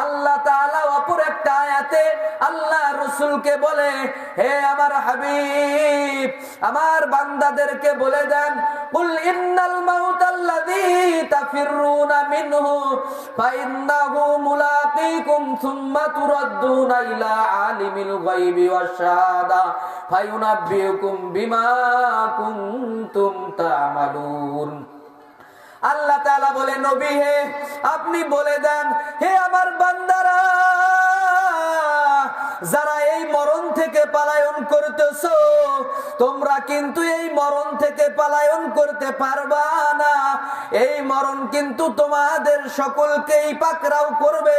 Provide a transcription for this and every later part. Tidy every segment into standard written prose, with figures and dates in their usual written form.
আল্লাহ তাআলা অপর একটা আয়াতে আল্লাহ রাসূলকে বলে, হে আমার হাবিব, আমার বান্দাদেরকে বলে দেন, কুল ইন্নাল মাউতাল্লাযী তাফিরুনা মিনহু ফাইন্নাহু মুলাকীকুম সুম্মা তুরাদ্দুনা ইলা আলিমিল গায়বি ওয়াশ শাহাদা ফায়ুনাব্বিউকুম বিমা কুনতুম তা'মালুন। আল্লাহ তাআলা বলে, নবী হে, আপনি বলে দেন, হে আমার বান্দারা, যারা এই মরণ থেকে পলায়ন করতেছো, তোমরা কিন্তু এই মরণ থেকে পলায়ন করতে পারবা না। এই মরণ কিন্তু তোমাদের সকলকেই পাকড়াও করবে,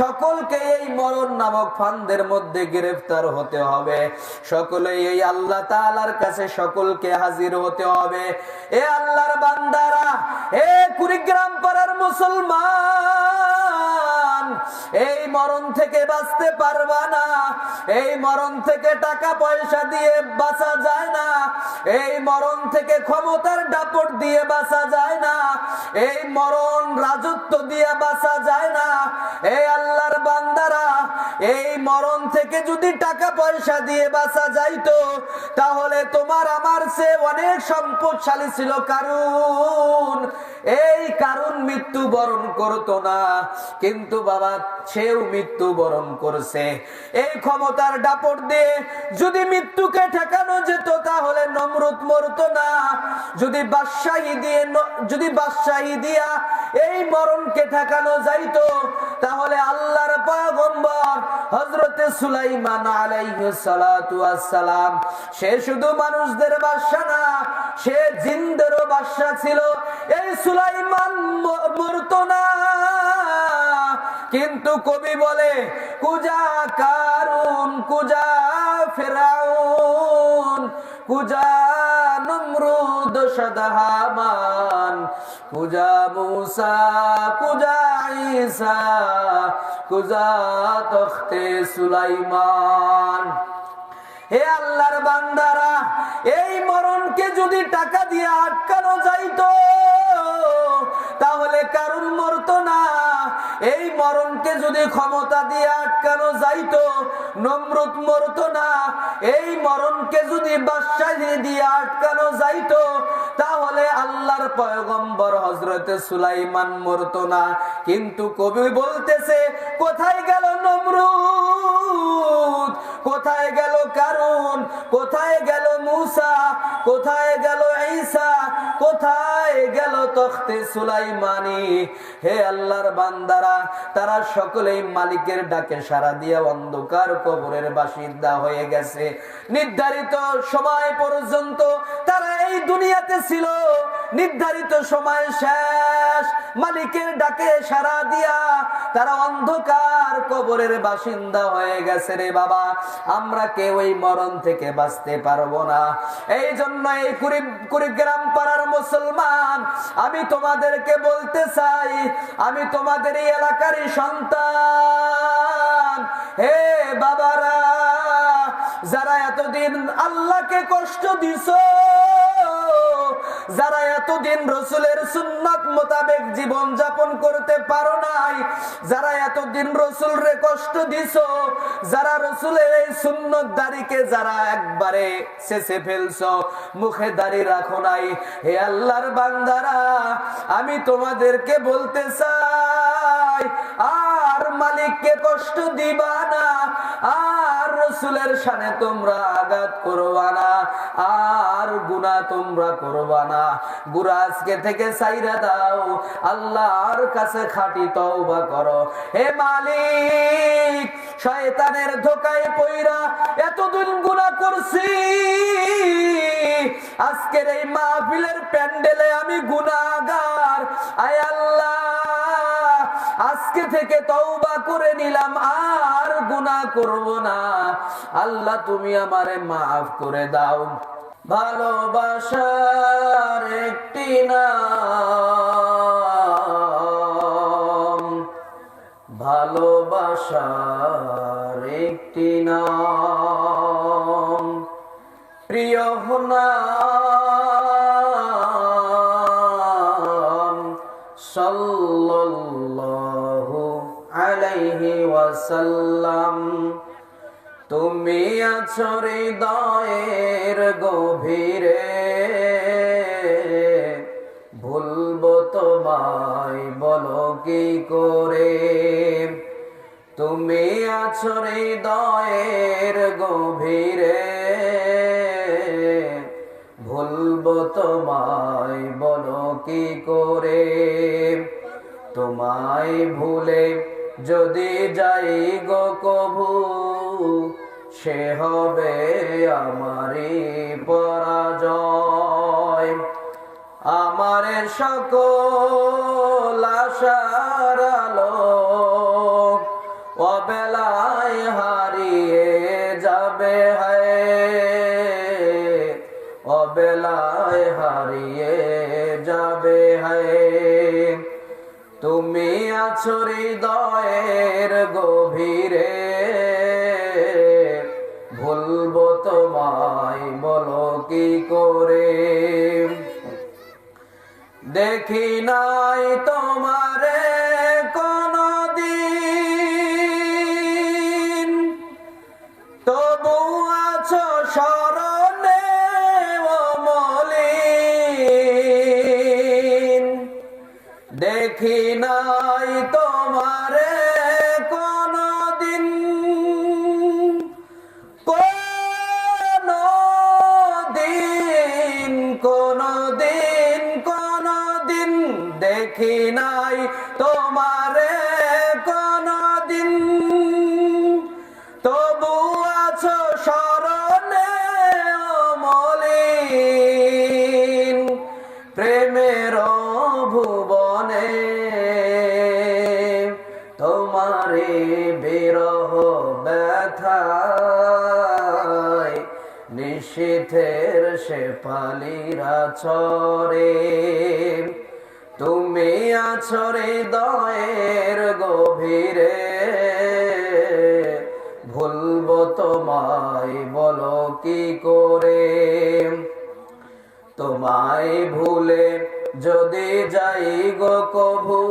সকলকে এই মরণ নামক ফান্দের মধ্যে গ্রেফতার হতে হবে, সকলেই এই আল্লাহ তাআলার কাছে সকলকে হাজির হতে হবে। এ আল্লাহর বান্দারা, এ কুড়িগ্রাম পাড়ার মুসলমান, এই মরণ থেকে বাঁচতে পারবা না। এই মরণ থেকে টাকা পয়সা দিয়ে বাঁচা যায় না, এই মরণ থেকে ক্ষমতার দাপট দিয়ে বাঁচা যায় না, এই মরণ রাজত্ব দিয়ে বাঁচা যায় না। এই আল্লাহর বান্দারা, এই মরণ থেকে যদি টাকা পয়সা দিয়ে বাঁচা যাইতো, তাহলে তোমার আমার চেয়ে অনেক সম্পদশালী ছিল কারুন। এই কারুন মৃত্যু বরণ করতো না, কিন্তু বাবা সেও মৃত্যু বরণ করছে। এই ক্ষমতার দাপট দিয়ে যদি মৃত্যুকে ঠেকানো যেত, তাহলে নমরুদ মরতো না। যদি বাদশাহী দিয়া এই মরণকে ঠেকানো যাইতো, তাহলে আল্লাহর পয়গম্বর হযরতে সুলাইমান আলাইহিস সালাতু ওয়াস সালাম, সে শুধু মানুষদের বাদশা না, সে জিনদেরও বাদশা ছিল। এই সুলাইমান মরতো না, কিন্তু কবি বলে, কুজা কারুন, কুজা ফিরাউন, কুজা নমরুদ হামান, কুজা মূসা, কুজা ঈসা, কুজা তখতে সুলাইমান। হে আল্লাহর বান্দারা, এই মরণকে যদি টাকা দিয়ে আটকানো যাইতো, তাহলে কারুন মরতো না। এই মরণকে যদি ক্ষমতা দিয়ে আটকানো যাইতো, নমরুদ মরতো না। এই মরণকে যদি বাদশাহী দিয়ে আটকানো যাইতো, তাহলে আল্লাহর পয়গম্বর হযরতে সুলাইমান মরতো না। কিন্তু কবি বলতেছে, কোথায় গেল নমরুদ, কোথায় গেল কারুন, কোথায় গেল মূসা, কোথায় গেল ঈসা, কোথায় গেল তখতে সুলাইমানি? হে আল্লাহর বান্দারা, তারা সকলেই মালিকের ডাকে সাড়া দিয়ে অন্ধকার কবরের বাসিন্দা হয়ে গেছে। নির্ধারিত সময় পর্যন্ত তারা এই দুনিয়াতে ছিল, নির্ধারিত সময় শেষ, মালিকের ডাকে সাড়া দিয়া তারা অন্ধকার কবরের বাসিন্দা হয়ে গেছে। রে বাবা, আমরা কেউ এই মরণ থেকে বাঁচতে পারবো না। এই জন্য এই কুড়িগ্রাম পাড়ার মুসলমান, আমি তোমাদেরকে বলতে চাই, আমি তোমাদের এই এলাকারই সন্তান। হে বাবারা, যারা এতদিন আল্লাহকে কষ্ট দিছো, যারা এতদিন রাসূলের সুন্নাত মোতাবেক জীবন যাপন করতে পারো নাই, যারা এতদিন রাসূলরে কষ্ট দিছো, যারা রাসূলের এই সুন্নত দাড়িকে যারা একবারে শেষে ফেলছো, মুখে দাড়ি রাখো নাই, হে আল্লাহর বান্দারা, আমি তোমাদেরকে বলতে চাই, আর মালিককে কষ্ট দিবা না, আর রাসূলের শানে তোমরা আঘাত করবা না, আর গুনাহ তোমরা করবা না। গুনাহ আজকে থেকে ছাইরা দাও, আল্লাহর কাছে খাঁটি তওবা করো। হে মালিক, শয়তানের ধোঁকায় পইরা এতদিন গুনাহ করছি, আজকের এই মাহফিলের প্যান্ডেলে আমি গুনাহগার। আয় আল্লাহ, আজকে থেকে তওবা করে নিলাম, আর গুনাহ করব না। আল্লাহ, তুমি আমারে মাফ করে দাও। ভালোবাসার একটি নাম, ভালোবাসার একটি নাম, প্রিয় নাম সাল্লাল্লাহু আলাইহি আলাইহি ওয়াসাল্লাম। তুমি আছো হৃদয়ের গভীরে, ভুলবো তোমায় বলো কি করে। তুমি আছো হৃদয়ের গভীরে, ভুলবো তোমায় বলো কি করে। তোমায় ভুলে যদি যাই গো কভু, সে হবে আমারই পরাজয়। আমার সকল আশার আলো অবেলায় হারিয়ে যাবে, হায় অবেলায় হারিয়ে যাবে, হায়। তুমি আছো হৃদয়ের গভীরে, ভুলবো তোমায় বলো কি করে। দেখি নাই তোমারে কোনদিন, তবু আছো স্মরণে ও মলিন। দেখি নাই তোমারে কোনদিন, কোনদিন কোনদিন কোনদিন দেখি নাই তোমারে কোনদিন, তবু আছো স্মরণে ও মলিন। প্রেমের ভুবনে তোমারে বিরহ ব্যথায়, নিশীথের শেফালিরা ছড়ে। তুমি আছো হৃদয়ের গভীরে, ভুলবো তোমায় বলো কি করে। তোমায় ভুলে যদি যাই গো কভু,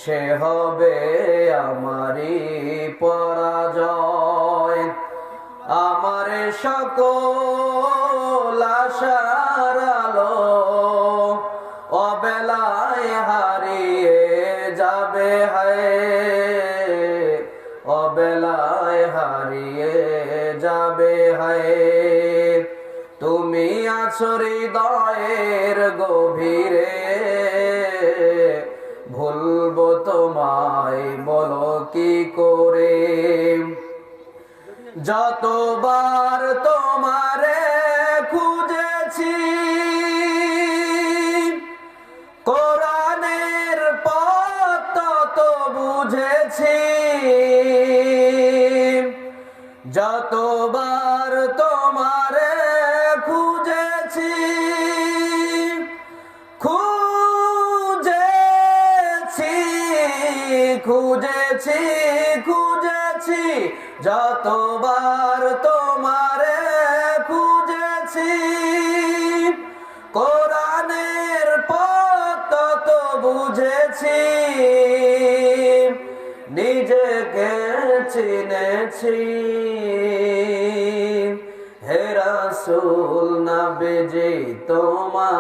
সে হবে আমারই পরাজয়। আমার সকল আশার আলো অবেলায় হারিয়ে যাবে, হায় অবেলায় হারিয়ে যাবে, হায়। তুমি আছো হৃদয়ের গভীরে, ভুলবো তোমায় বলো কি করে। যতবার তোমারে খুঁজেছি, কোরআনের পথ তত বুঝেছি। যতবার তোমারে খুঁজেছি, খুঁজেছি খুঁজেছি খুঁজেছি, যতবার তোমারে খুঁজেছি। কোরআনের পথ তত বুঝেছি, নিজেকে চিনেছি। হে রাসূল নবীজি তোমার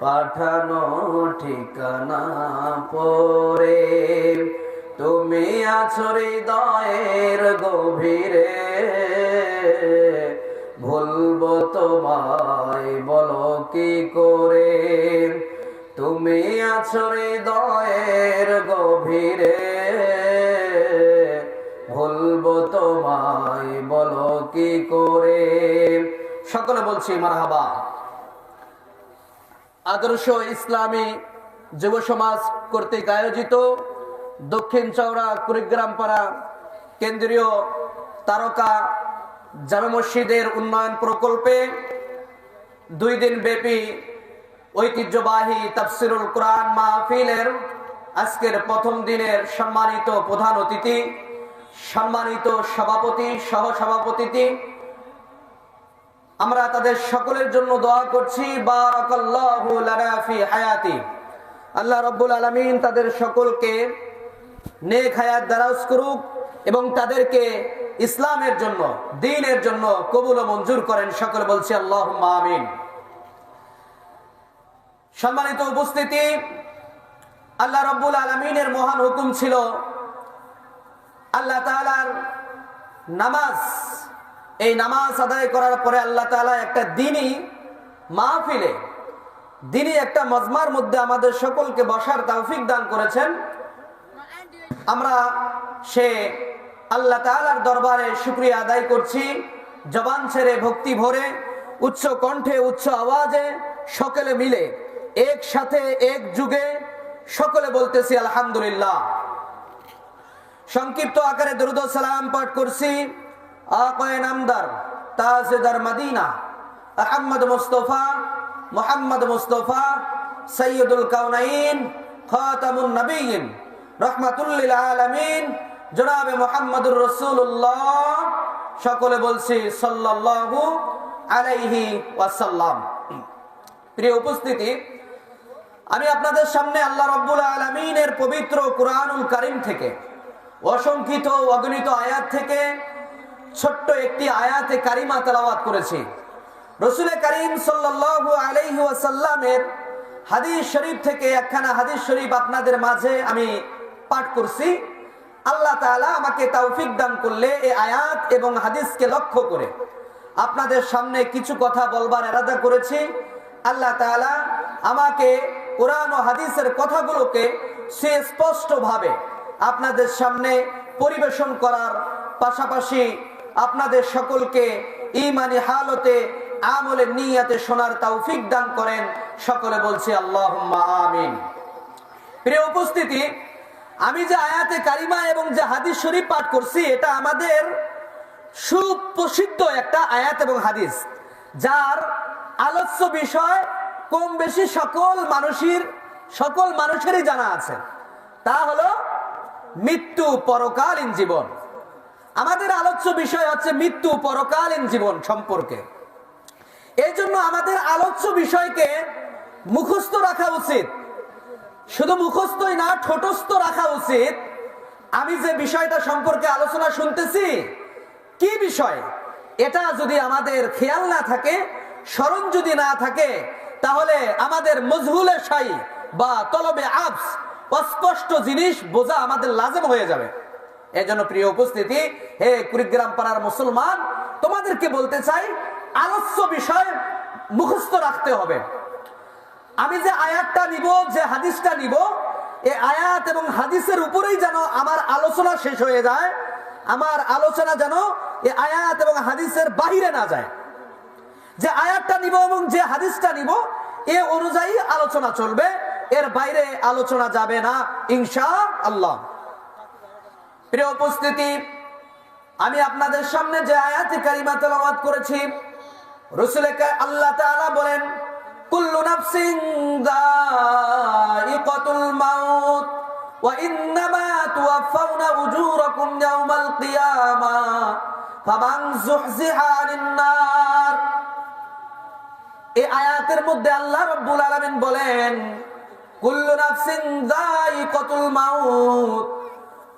পাঠানো ঠিকানা পরে, তুমি আছো হৃদয়ের গভীরে, ভুলবো তোমায় বলো কি করে। তুমি আছো হৃদয়ের গভীরে, ভুলবো তোমায় বলো কি করে। সকলে বলছি মারহাবা। আদর্শ ইসলামী যুব সমাজ কর্তৃক আয়োজিত দক্ষিণ চৌরা কুড়িগ্রাম পাড়া কেন্দ্রীয় তারকা জামে মসজিদের উন্নয়ন প্রকল্পে 2 দিন ব্যাপী ঐতিহ্যবাহী তাফসিরুল কোরআন মাহফিলের আজকের প্রথম দিনের সম্মানিত প্রধান অতিথি, সম্মানিত সভাপতি, সহসভাপতি, আমরা তাদের সকলের জন্য দোয়া করছি। বারাকাল্লাহু লানা ফি হায়াতি। আল্লাহ রাব্বুল আলামিন তাদের সকলকে নেক হায়াত দারাজ করুক এবং তাদেরকে ইসলামের জন্য, দ্বীনের জন্য কবুল ও মঞ্জুর করেন। সকলে বলছি আল্লাহুম্মা আমিন। সম্মানিত উপস্থিতি, আল্লাহ রাব্বুল আলামিনের মহান হুকুম ছিল আল্লাহ তাআলার নামাজ। এই নামাজ আদায় করার পরে আল্লাহ তাআলা একটা দ্বীনি মাহফিলে, দ্বীনি একটা মজমার মধ্যে আমাদের সকলকে বসার তৌফিক দান করেছেন। আমরা সে আল্লাহ তাআলার দরবারে শুকরিয়া আদায় করছি। জবান ছেড়ে ভক্তি ভরে উচ্চ কণ্ঠে উচ্চ আওয়াজে সকলে মিলে একসাথে এক যুগে সকলে বলতেছি আলহামদুলিল্লাহ। সংক্ষিপ্ত আকারে দরুদ ও সালাম পাঠ করছি আকায়ে নামদার তাজদার মদিনা আহমদ মুস্তাফা মুহাম্মদ মুস্তাফা সৈয়দুল কাউনাইন খাতামুন নবিয়্যিন রাহমাতুল লিল আলামিন জনাবে মুহাম্মদুর রাসূলুল্লাহ। সকলে বলছি সাল্লাল্লাহু আলাইহি ওয়াসাল্লাম। প্রিয় উপস্থিতি, আমি আপনাদের সামনে আল্লাহ রাব্বুল আলামিনের পবিত্র কুরআনুল কারীম থেকে অসংখ্যিত অগণিত আয়াত থেকে ছোট্ট একটি আয়াতে কারিমা তেলাওয়াত করেছি। রাসূল কারীম সাল্লাল্লাহু আলাইহি ওয়াসাল্লামের হাদিস শরীফ থেকে একখানা হাদিস শরীফ আপনাদের মাঝে আমি পাঠ করছি। আল্লাহ তাআলা আমাকে তৌফিক দান করলে এই আয়াত এবং হাদিসকে লক্ষ্য করে আপনাদের সামনে কিছু কথা বলবার ইরাদা করেছি। আল্লাহ তাআলা আমাকে কোরআন ও হাদিসের কথাগুলোকে সুস্পষ্টভাবে আপনাদের সামনে পরিবেশন করার পাশাপাশি আপনাদের সকলকে ঈমানি হালতে আমলে নিয়তে শোনার তৌফিক দান করেন। সকলে বলছি আল্লাহুম্মা আমিন। প্রিয় উপস্থিতি, আমি যে আয়াতে কারিমা এবং যে হাদিস শরীফ পাঠ করছি এটা আমাদের সুপ্রসিদ্ধ একটা আয়াত এবং হাদিস, যার আলোচ্য বিষয় কম বেশি সকল মানুষেরই জানা আছে। তা হলো মৃত্যু পরকালীন জীবন। আমাদের আলোচ্য বিষয় হচ্ছে মৃত্যু পরকালীন জীবন সম্পর্কে। এই জন্য আমাদের আলোচ্য বিষয়কে মুখস্থ রাখা উচিত। শুধু মুখস্থই না, ঠোঁটস্থ রাখা উচিত। আমি যে বিষয়টা সম্পর্কে আলোচনা শুনতেছি কি বিষয়, এটা যদি আমাদের খেয়াল না থাকে, স্মরণ যদি না থাকে, তাহলে আমাদের মজহুলে শাই বা তলবে আবস, অস্পষ্ট জিনিস বোঝা আমাদের লাজেম হয়ে যাবে। এজন্য প্রিয় উপস্থিতি, হে কুড়িগ্রাম পাড়ার মুসলমান, তোমাদেরকে বলতে চাই আলোচ্য বিষয় মুখস্থ রাখতে হবে। আমি যে আয়াতটা নিব, যে হাদিসটা নিব, এই আয়াত এবং হাদিসের উপরেই যেন আমার আলোচনা শেষ হয়ে যায়। আমার আলোচনা যেন এই আয়াত এবং হাদিসের বাহিরে না যায়। যে আয়াতটা নিব এবং যে হাদিসটা নিব এ অনুযায়ী আলোচনা চলবে, এর বাইরে আলোচনা যাবে না ইনশাআল্লাহ। প্রিয় উপস্থিতি, আমি আপনাদের সামনে যে আয়াতে কারিমা তেলাওয়াত করেছি, আল্লাহ তাআলা বলেন কুল্লু নাফসিন যায়িকাতুল মাউত ওয়া ইন্নামা তুওয়াফাউনা উজুরাকুম ইয়াওমাল কিয়ামাহ ফামান যুহজিহা আনিন নার। এই আয়াতের মধ্যে আল্লাহ রাব্বুল আলামিন বলেন কুল্লু নাফসিন যায়িকাতুল মাউত,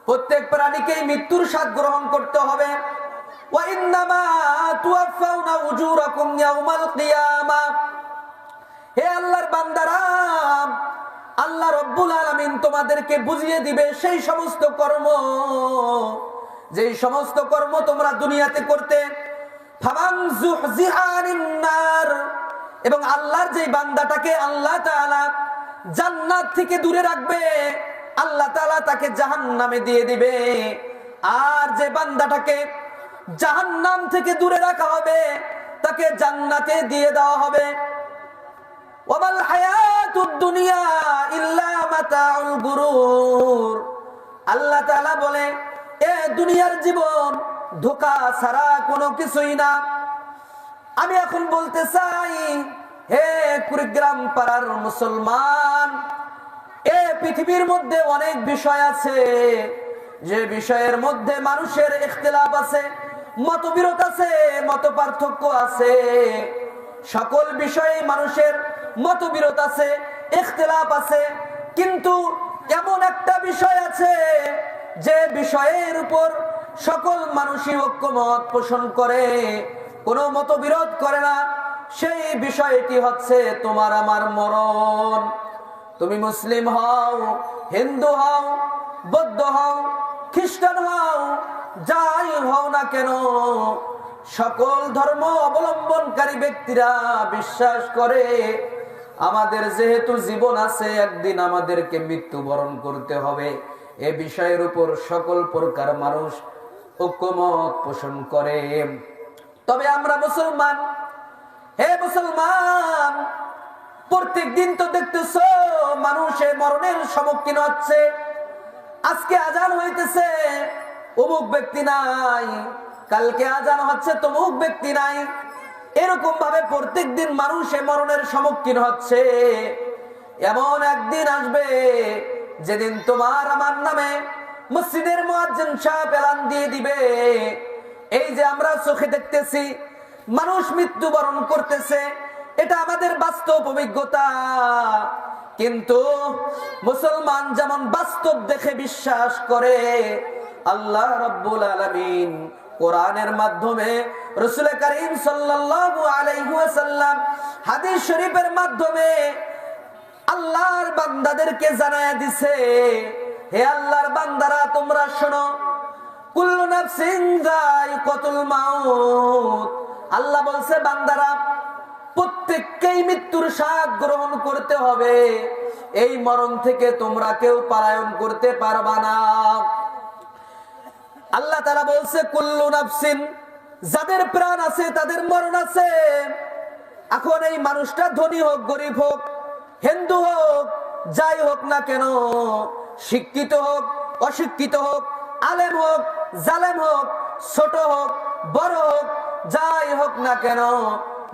প্রত্যেক প্রাণীকেই মৃত্যুর স্বাদ গ্রহণ করতে হবে। ওয়া ইন্নামা তুওয়াফাউনা উজুরাকুম ইয়াওমাল কিয়ামাহ, হে আল্লাহর বান্দারা, আল্লাহ রাব্বুল আলামিন তোমাদেরকে বুঝিয়ে দিবে সেই সমস্ত কর্ম, যেই সমস্ত কর্ম তোমরা দুনিয়াতে করতে। ফামান যুহজিহা আনিন নার, এবং আল্লাহর যেই বান্দাটাকে আল্লাহ তাআলা জান্নাত থেকে দূরে রাখবে, আল্লাহ তাআলা তাকে জাহান্নামে দিয়ে দিবে। আর যে বান্দাটাকে জাহান্নাম থেকে দূরে রাখা হবে, তাকে জান্নাতে দিয়ে দেওয়া হবে। ওয়ামাল হায়াতুদ দুনিয়া ইল্লা মাতাউল গুরুর, আল্লাহ তাআলা বলে এ দুনিয়ার জীবন ধোঁকা ছাড়া কোনো কিছুই না। আমি এখন বলতে চাই, হে কুড়িগ্রাম পাড়ার মুসলমান, এ পৃথিবীর মধ্যে অনেক বিষয় আছে, যে বিষয়ের মধ্যে মানুষের ইখতিলাফ আছে, মতবিরোধ আছে, মত পার্থক্য আছে। সকল বিষয়ে মানুষের মতবিরোধ আছে, ইখতিলাফ আছে। কিন্তু এমন একটা বিষয় আছে যে বিষয়ের উপর সকল মানুষই ঐক্যমত পোষণ করে, কোনো মতবিরোধ করে না। সেই বিষয়টি হচ্ছে তোমার আমার মরণ। তুমি মুসলিম হও, হিন্দু হও, বৌদ্ধ হও, খ্রিস্টান হও, যাই হও না কেন, সকল ধর্ম অবলম্বনকারী ব্যক্তিরা বিশ্বাস করে আমাদের যেহেতু জীবন আছে, একদিন আমাদেরকে মৃত্যুবরণ করতে হবে। এ বিষয়ের উপর সকল প্রকার মানুষ ঐক্যমত পোষণ করে। তবে আমরা মুসলমান, হে মুসলমান, প্রত্যেক দিন তো দেখতেছো মানুষের মরণের সম্মুখীন হচ্ছে। আজকে আজান হইতেছে, অমুক ব্যক্তি নাই, কালকে আজান হচ্ছে তমুক ব্যক্তি নাই। এরকম ভাবে প্রত্যেক দিন মানুষের মরণের সম্মুখীন হচ্ছে। এমন একদিন আসবে যেদিন তোমার আমার নামে মসজিদের মুয়াজ্জিন সাহেব এলান দিয়ে দিবে, এই যে আমরা চোখে দেখতেছি মানুষ মৃত্যুবরণ করতেছে, এটা আমাদের বাস্তব অভিজ্ঞতা। কিন্তু মুসলমান যেমন বাস্তব দেখে বিশ্বাস করে, আল্লাহ রাব্বুল আলামিন কোরআনের মাধ্যমে, রাসূল করিম সাল্লাল্লাহু আলাইহি ওয়াসাল্লাম হাদিস শরীফের মাধ্যমে আল্লাহর বান্দাদেরকে জানায়া দিছে, হে আল্লাহর বান্দারা তোমরা শোনো, কুল্লু নাফসিন যায়িকাতুল মাউত। আল্লাহ বলছে বান্দারা প্রত্যেককেই মৃত্যুর স্বাদ গ্রহণ করতে হবে, এই মরণ থেকে তোমরা কেউ পলায়ন করতে পারবা না। আল্লাহ তাআলা বলছে কুল্লু নাফসিন, যাদের প্রাণ আছে তাদের মরণ আছে। এখন এই মানুষটা ধনী হোক গরিব হোক, হিন্দু হোক, যাই হোক না কেন, শিক্ষিত হোক অশিক্ষিত হোক, আলেম হোক জালেম হোক, ছোট হোক বড় হোক, যাই হোক না কেন,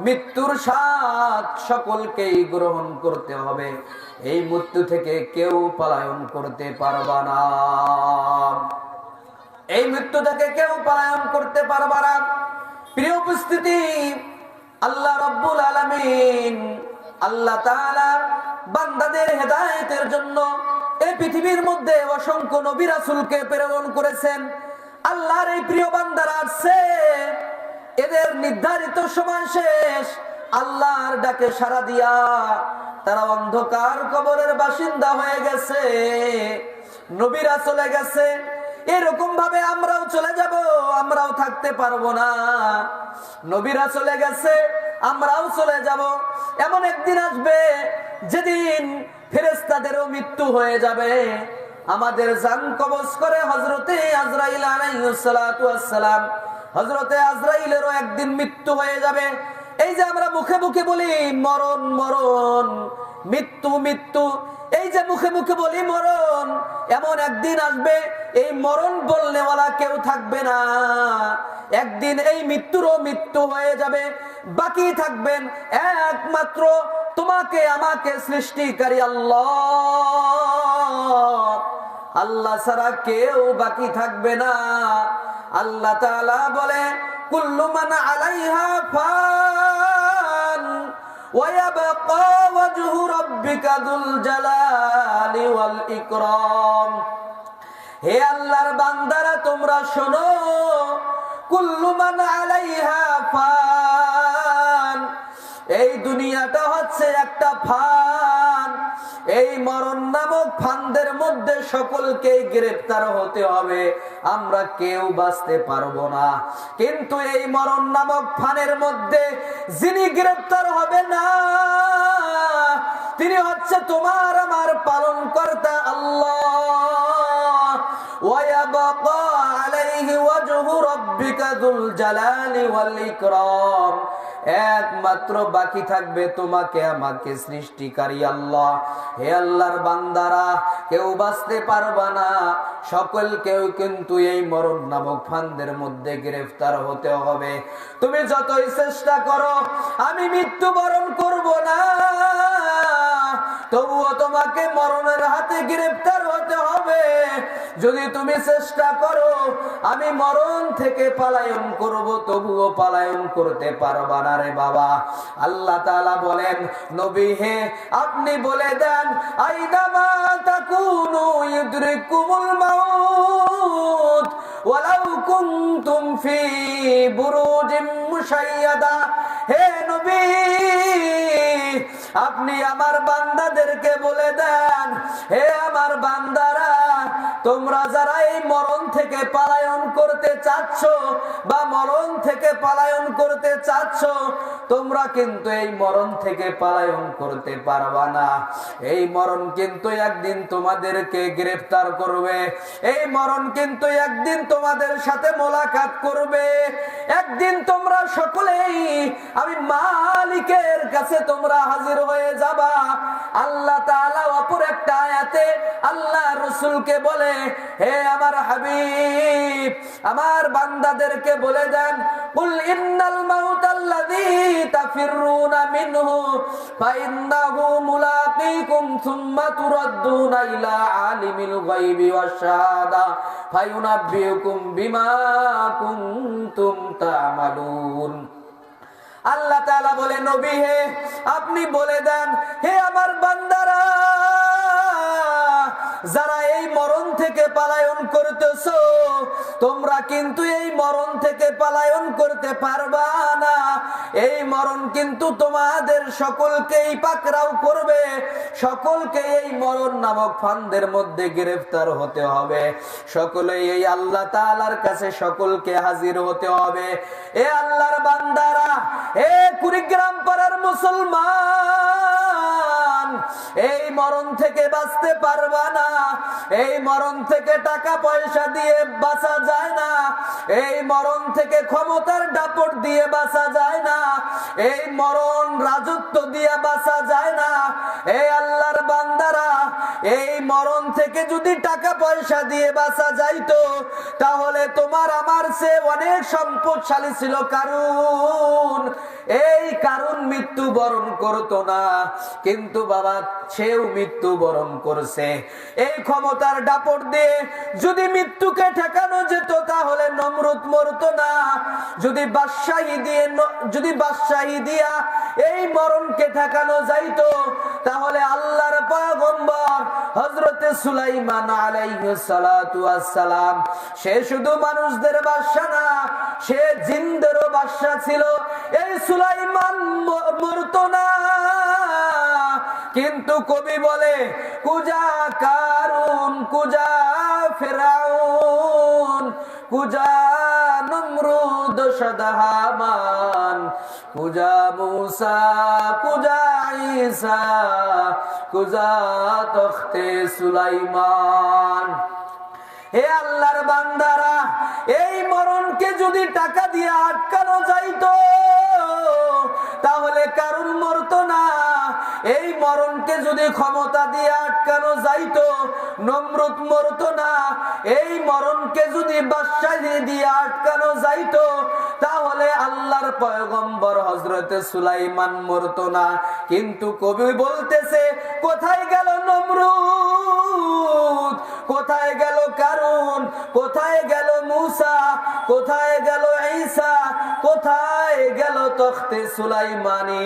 মৃত্যুর স্বাদ সকলকেই গ্রহণ করতে হবে। এই মৃত্যু থেকে কেউ পলায়ন করতে পারবা না, এই মৃত্যু থেকে কেউ পলায়ন করতে পারবা না। প্রিয় উপস্থিতি, আল্লাহ রাব্বুল আলামিন আল্লাহ তাআলা বান্দাদের হেদায়েতের জন্য এই পৃথিবীর মধ্যে অসংখ্য নবী রাসূলকে প্রেরণ করেছেন। আল্লাহর এই প্রিয় বান্দারা আছে, এদের নির্ধারিত সময় শেষ, আল্লাহর ডাকে সাড়া দিয়া তারা অন্ধকার কবরের বাসিন্দা হয়ে গেছে, নবীরা চলে গেছে। এরকম ভাবে আমরাও চলে যাব, আমরাও থাকতে পারবো না। নবীরা চলে গেছে, আমরাও চলে যাব। এমন একদিন আসবে যেদিন ফেরেশতাদেরও মৃত্যু হয়ে যাবে। আমাদের জান কবজ করে হযরতে আজরাইল আলাইহিস সালাতু ওয়াস সালাম, হযরতে আজরাইলেরও একদিন মৃত্যু হয়ে যাবে। এই যে আমরা মুখে মুখে বলি মরণ মরণ, মৃত্যু মৃত্যু, এই যে মুখে মুখে বলি মরণ, এমন একদিন আসবে এই মরণ বলনেওয়ালা কেউ থাকবে না। একদিন এই মৃত্যুরও মৃত্যু হয়ে যাবে, বাকি থাকবেন একমাত্র তোমাকে আমাকে সৃষ্টিকারী আল্লাহ। আল্লাহ ছাড়া কেউ বাকি থাকবে না। আল্লাহ তাআলা বলে কুল্লু মান আলাইহা ফান ওয়া ইয়াবকা ওয়াজহু রাব্বিকা যুল জালালি ওয়াল ইকরাম। হে আল্লাহর বান্দারা তোমরা শোনো, কুল্লু মান আলাইহা ফান, এই দুনিয়াটা হচ্ছে একটা ফান। এই মরণ নামক ফান্দের মধ্যে সকলকে গ্রেফতার হতে হবে, আমরা কেউ বাঁচতে পারবো না। কিন্তু এই মরণ নামক ফানের মধ্যে যিনি গ্রেফতার হবে না, তিনি হচ্ছে তোমার আমার পালনকর্তা আল্লাহ। ওয়ায়াবকা আলাইহি ওয়াজহু রাব্বিকা যুল জালালি ওয়াল ইকরাম, একমাত্র বাকি থাকবে তোমাকে আমাকে সৃষ্টিকারী আল্লাহ। হে আল্লাহর বান্দারা, কেউ বাঁচতে পারবা না, সকলকেও কিন্তু এই মরণ নামক ফান্দের মধ্যে গ্রেফতার হতে হবে। তুমি যতই চেষ্টা করো আমি মৃত্যুবরণ করব না, তবুও তোমাকে মরণের হাতে গ্রেফতার হতে হবে। যদি তুমি চেষ্টা করো আমি মরণ থেকে পালায়ন করব, তবুও পালায়ন করতে পারবা না রে বাবা। আল্লাহ তাআলা বলেন, নবী হে আপনি বলে দেন, আইনামা তাকুনু ইউদরিকুমুল মাউত ওয়ালাউ কুনতুম ফি বুরুজিম মুশাইয়াদা। হে নবী আপনি আমার বান্দাদেরকে বলে দেন, হে আমার বান্দারা, তোমরা যারা এই মরণ থেকে পালায়ন করতে চাচ্ছ বা মরণ থেকে পালায়ন করতে চাচ্ছ, তোমরা কিন্তু এই মরণ থেকে পালায়ন করতে পারবা না। এই মরণ কিন্তু একদিন তোমাদেরকে গ্রেফতার করবে, এই মরণ কিন্তু একদিন তোমাদের সাথে মোলাকাত করবে। একদিন তোমরা সকলেই আমি মালিকের কাছে তোমরা হাজির হয়ে যাবা। আল্লাহ তাআলা অপর একটা আয়াতে আল্লাহ রাসূলকে বলে, হে আমার হাবিব আমার বান্দাদেরকে বলে দেন, কুল ইন্নাল মাউতাল্লাযী তাফিরুনা মিনহু ফাইন্নাহু মুলাকীকুম সুম্মা তুরাদ্দুনা ইলা আলিমিল গায়বি ওয়াশ শাহাদা ফায়ুনাব্বিউকুম বিমা কুনতুম তা'মালুন। আল্লাহ তাআলা বলে, নবী হে আপনি বলে দেন, হে আমার বান্দারা, যারা এই মরণ থেকে পালায়ন করতেছো, তোমরা কিন্তু এই মরণ থেকে পালায়ন করতে পারবা না। এই মরণ কিন্তু তোমাদের সকলকেই পাকড়াও করবে, সকলকে এই মরণ নামক ফান্দের মধ্যে গ্রেফতার হতে হবে। সকলেই এই আল্লাহ তাআলার কাছে সকলকে হাজির হতে হবে। এ আল্লাহর বান্দারা, এ কুড়িগ্রাম পাড়ার মুসলমান, এই মরণ থেকে বাঁচতে পারবা না। এই মরণ থেকে টাকা পয়সা দিয়ে বাঁচা যায় না, এই মরণ থেকে ক্ষমতার দাপট দিয়ে বাঁচা যায় না, এই মরণ রাজত্ব দিয়ে বাঁচা যায় না। এই আল্লাহর বান্দারা, এই মরণ থেকে যদি টাকা পয়সা দিয়ে বাঁচা যাইতো, তাহলে তোমার আমার চেয়ে অনেক সম্পদশালী ছিল কারুন। এই কারুন মৃত্যু বরণ করতো না, কিন্তু বাবা সেও মৃত্যু বরণ করছে। এই ক্ষমতার দাপট দিয়ে যদি মৃত্যুকে ঠেকানো যেত, তাহলে নমরুদ মরতো না। যদি বাদশাহী দিয়া এই মরণকে ঠেকানো যাইতো, তাহলে আল্লাহর পয়গম্বর হযরতে সুলাইমান আলাইহিস সালাতু ওয়াস সালাম, সে শুধু মানুষদের বাদশা না, সে জিনদেরও বাদশা ছিল। এই সুলাইমান মরতো না, কিন্তু কবি বলে, কুজা কারুন কুজা ফিরাউন কুজা নমরুদ হামান কুজা মূসা কুজা ঈসা কুজা তখতে সুলাইমান। হে আল্লাহর বান্দারা, এই মরণকে যদি টাকা দিয়ে আটকানো যাইতো, তাহলে কারুন মরতো না। এই মরণকে যদি ক্ষমতা দিয়ে আটকানো যাইতো, নমরুদ মরতো না। এই মরণকে যদি বাদশাহী দিয়ে আটকানো যাইতো, তাহলে আল্লাহর পয়গম্বর হযরতে সুলাইমান মরতো না। কিন্তু কবি বলতেছে, কোথায় গেল নমরুদ, কোথায় গেল কারুন, কোথায় গেল মূসা, কোথায় গেল ঈসা, কোথায় গেল তখতে সুলাইমানি।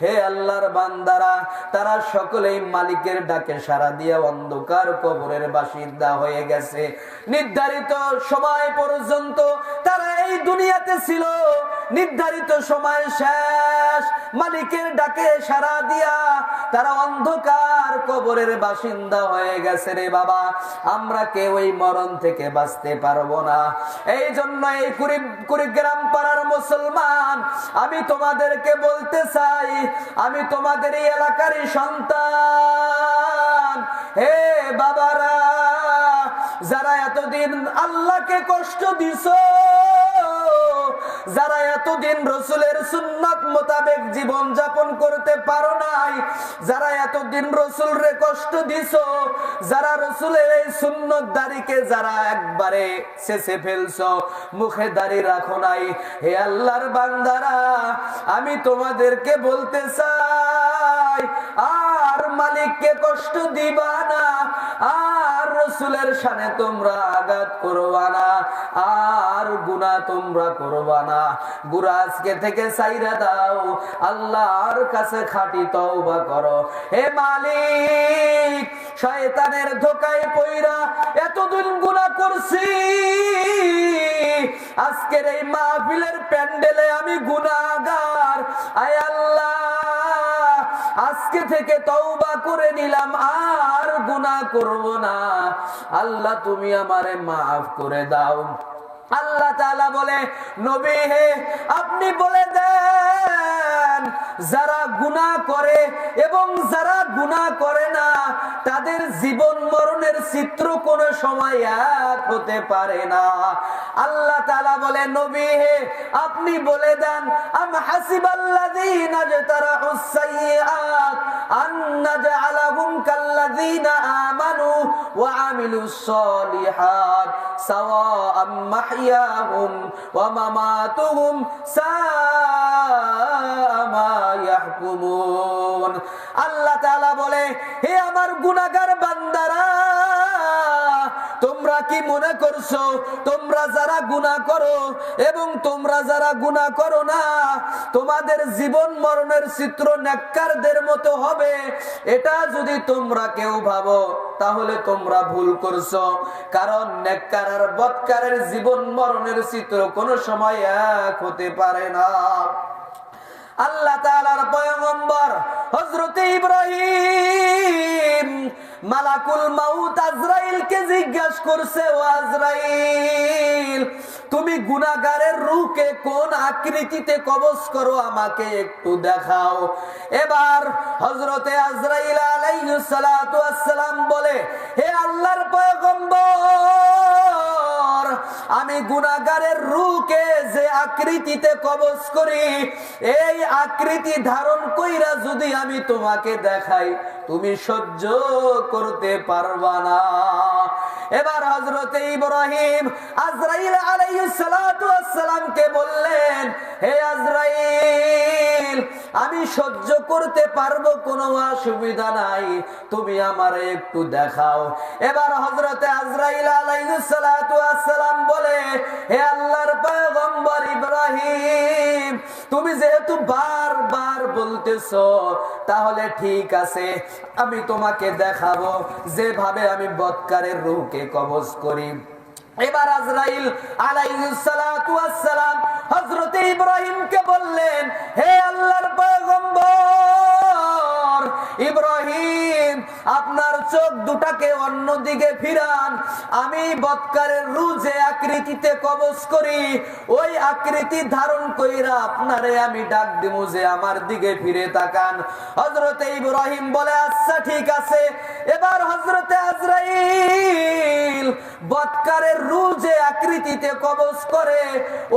হে আল্লাহর বান্দারা, তারা সকলেই মালিকের ডাকে সাড়া দিয়ে অন্ধকার কবরের বাসিন্দা হয়ে গেছে। নির্ধারিত সময় পর্যন্ত তারা এই দুনিয়াতে ছিল, নির্ধারিত সময় শেষ। মালিকের ডাকে সাড়া দিয়া তারা অন্ধকার কবরের বাসিন্দা হয়ে গেছে রে বাবা। আমরা কেউ এই মরণ থেকে বাঁচতে পারবো না। এই জন্য এই কুড়িগ্রাম পাড়ার মুসলমান, আমি তোমাদেরকে বলতে চাই, আমি তোমাদের এই এলাকারই সন্তান। হে বাবারা, যারা এতদিন আল্লাহকে কষ্ট দিছো, যারা এতদিন রাসূলের সুন্নাত মোতাবেক জীবন যাপন করতে পারো নাই, যারা এতদিন রাসূলরে কষ্ট দিছো, যারা রাসূলের এই সুন্নত দাড়িকে যারা একবারে শেষে ফেলছো, মুখে দাড়ি রাখো নাই, হে আল্লাহর বান্দারা, আমি তোমাদেরকে বলতে চাই, আর মালিককে কষ্ট দিবা না, আর রাসূলের শানে তোমরা আঘাত করবা না, আর গুনাহ তোমরা করবা না। গুনাহ আজকে থেকে ছাইরা দাও, আল্লাহর কাছে খাঁটি তওবা করো। হে মালিক, শয়তানের ধোঁকায় পইরা এতদিন গুনাহ করছি, আজকের এই মাহফিলের প্যান্ডেলে আমি গুনাহগার। আয় আল্লাহ, আজকে থেকে তওবা করে নিলাম, আর গুনাহ করব না। আল্লাহ তুমি আমারে মাফ করে দাও। আল্লাহ তাআলা বলে, নবী হে, আপনি বলে দেন, যারা গুনাহ করে এবং যারা গুনাহ করে না, তাদের জীবন মরণের চিত্র কোন সময় এক হতে পারে না। আল্লাহ তাআলা বলে, নবী হে, আপনি বলে দেন, আম হাসিবাল্লাযীনা জাতারাহুস সাইয়্যাত আন নাজআলাহুম কাল্লাযীনা আমানু ওয়া আমিলুস সলিহাত সাওয়াআম মাহইয়াহুম ওয়া মামাতুহুম সাআ মা ইয়াহকুমুন। আল্লাহ তাআলা বলে, হে আমার গুনাহগার বান্দারা, তোমরা কি মনে করছো তোমরা যারা গুনাহ করো এবং তোমরা যারা গুনাহ করো না, তোমাদের জীবন মরণের চিত্র নেককারদের মতো হবে? এটা যদি তোমরা কেউ ভাবো, তাহলে তোমরা ভুল করছো। কারণ নেককার আর বদকারের জীবন মরণের চিত্র কোনো সময় এক হতে পারে না। আল্লাহ তাআলার পয়গম্বর হযরত ইব্রাহিম মালাকুল মাউত আজরাইলকে জিজ্ঞাসা করছে, ও আজরাইল, তুমি গুনাহগারের রূহকে কোন আকৃতিতে কবজ করো, আমাকে একটু দেখাও। এবার হযরতে আজরাইল আলাইহিস সালাতু ওয়াস সালাম বলে, হে আল্লাহর পয়গম্বর, আমি গুনাহগারের রূহকে যে আকৃতিতে কবজ করি, এই আকৃতি ধারণ কইরা যদি আমি তোমাকে দেখাই, তুমি সহ্য করতে পারবা না। এবার হযরতে ইব্রাহিম আজরাইল আলাইহিস সালাতু ওয়াস সালামকে বললেন, হে আজরাইল, আমি সহ্য করতে পারবো, কোনো অসুবিধা নাই, তুমি আমারে একটু দেখাও। এবার হযরতে আজরাইল আলাইহিস সালাতু ওয়াস সালাম বলে, হে আল্লাহর পয়গম্বর ইব্রাহিম, তুমি যেহেতু বারবার বলতেছো, তাহলে ঠিক আছে, আমি তোমাকে দেখাবো যেভাবে আমি বদকারের রূহকে কবজ করি। এবার আজরাইল আলাইহিস সালাতু ওয়াস সালাম হযরত ইব্রাহিমকে বললেন, হে আল্লাহর পয়গম্বর ইব্রাহিম, আপনার চোখ দুটাকে অন্যদিকে ফিরান, আমি বদকারের রূহ যে আকৃতিতে কবজ করি, ওই আকৃতি ধারণ কইরা আপনারে আমি ডাক দিমু যে আমার দিকে ফিরে তাকান। হযরতে ইব্রাহিম বলে, আচ্ছা ঠিক আছে। এবার হযরতে আজরাইল বদকারের রূহ যে আকৃতিতে কবজ করে,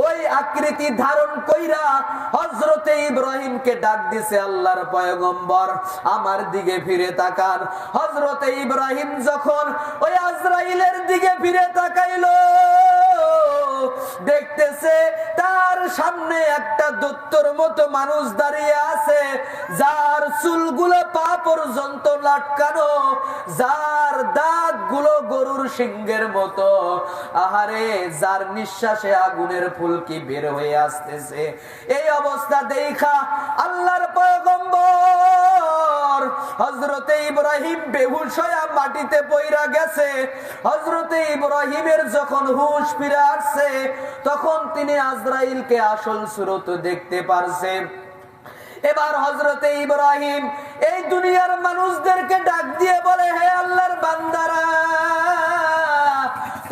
ওই আকৃতি ধারণ কইরা হযরতে ইব্রাহিমকে ডাক দিছে, আল্লাহর পয়গম্বর আমার দিকে ফিরে তাকান। হযরতে ইব্রাহিম যখন ওই আজরাইলের দিকে ফিরে তাকাইলো, দেখতেছে তার সামনে একটা দৈত্যের মতো মানুষ দাঁড়িয়ে আছে, যার চুলগুলো পা পর্যন্ত লটকানো, যার দাঁতগুলো গরুর সিংহের মতো, আহারে, যার নিঃশ্বাসে আগুনের ফুলকি বের হয়ে আসতেছে। এই অবস্থা দেখা আল্লাহর পয়গম্বর হযরতে ইব্রাহিম বেহুশ হয়ে মাটিতে পইরা গেছে। হযরতে ইব্রাহিমের যখন হুঁশ ফিরে আসছে, তখন তিনি আজরাইলকে আসল সুরত দেখতে পারছে। এবার হযরতে ইব্রাহিম এই দুনিয়ার মানুষদেরকে ডাক দিয়ে বলে, হে আল্লাহর বান্দারা,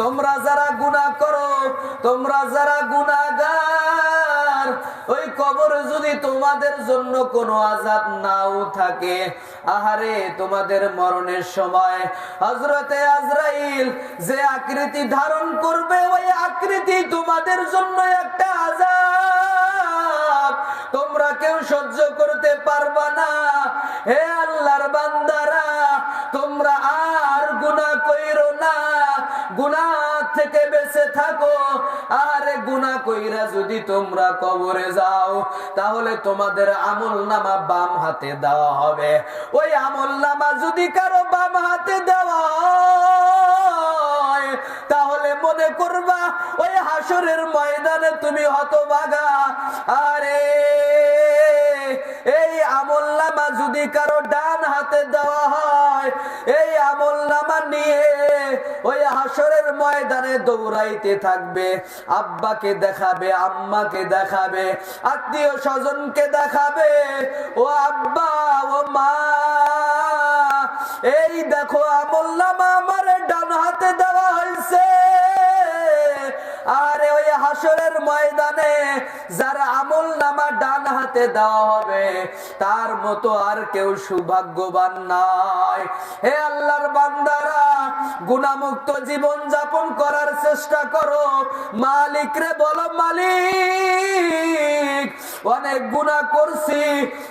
তোমরা যারা গুনাহ করো, তোমরা যারা গুনাহগার, ওই কবরে যদি তোমাদের জন্য কোনো আযাব নাও থাকে, আহারে, তোমাদের মরণের সময় হযরতে আজরাইল যে আকৃতি ধারণ করবে, ওই আকৃতি তোমাদের জন্য একটা আযাব, তোমরা কেউ সহ্য করতে পারবা না। হে আল্লাহর বান্দারা, তোমরা আর গুনাহ কইরো না, গুনাহ থেকে বেঁচে থাকো, আরে গুনাহ কইরা যদি তোমরা কবরে যাও, তাহলে তোমাদের আমলনামা বাম হাতে দেওয়া হবে। ওই আমলনামা যদি কারো বাম হাতে দেওয়া হয়, তাহলে মনে করবা ওই হাসরের ময়দানে তুমি হতভাগা। আরে এই আমলনামা যদি কারো ডান হাতে দেওয়া হয়, এই আমলনামা নিয়ে ওই হাসরের ময়দানে দৌড়াইতে থাকবে, আব্বাকে দেখাবে, আম্মাকে দেখাবে, আত্মীয় স্বজনকে দেখাবে, ও আব্বা ও মা, এই দেখো আমলনামা আমার ডান হাতে দেওয়া হয়েছে। আরে ওই হাসরের ময়দানে যার আমলনামা ডান হাতে দেওয়া হবে, তার মতো আর কেউ সৌভাগ্যবান নাই। হে আল্লাহর বান্দারা, গুনাহমুক্ত জীবন যাপন করার চেষ্টা করো। মালিক রে বলো, মালিক অনেক গুনাহ করছি,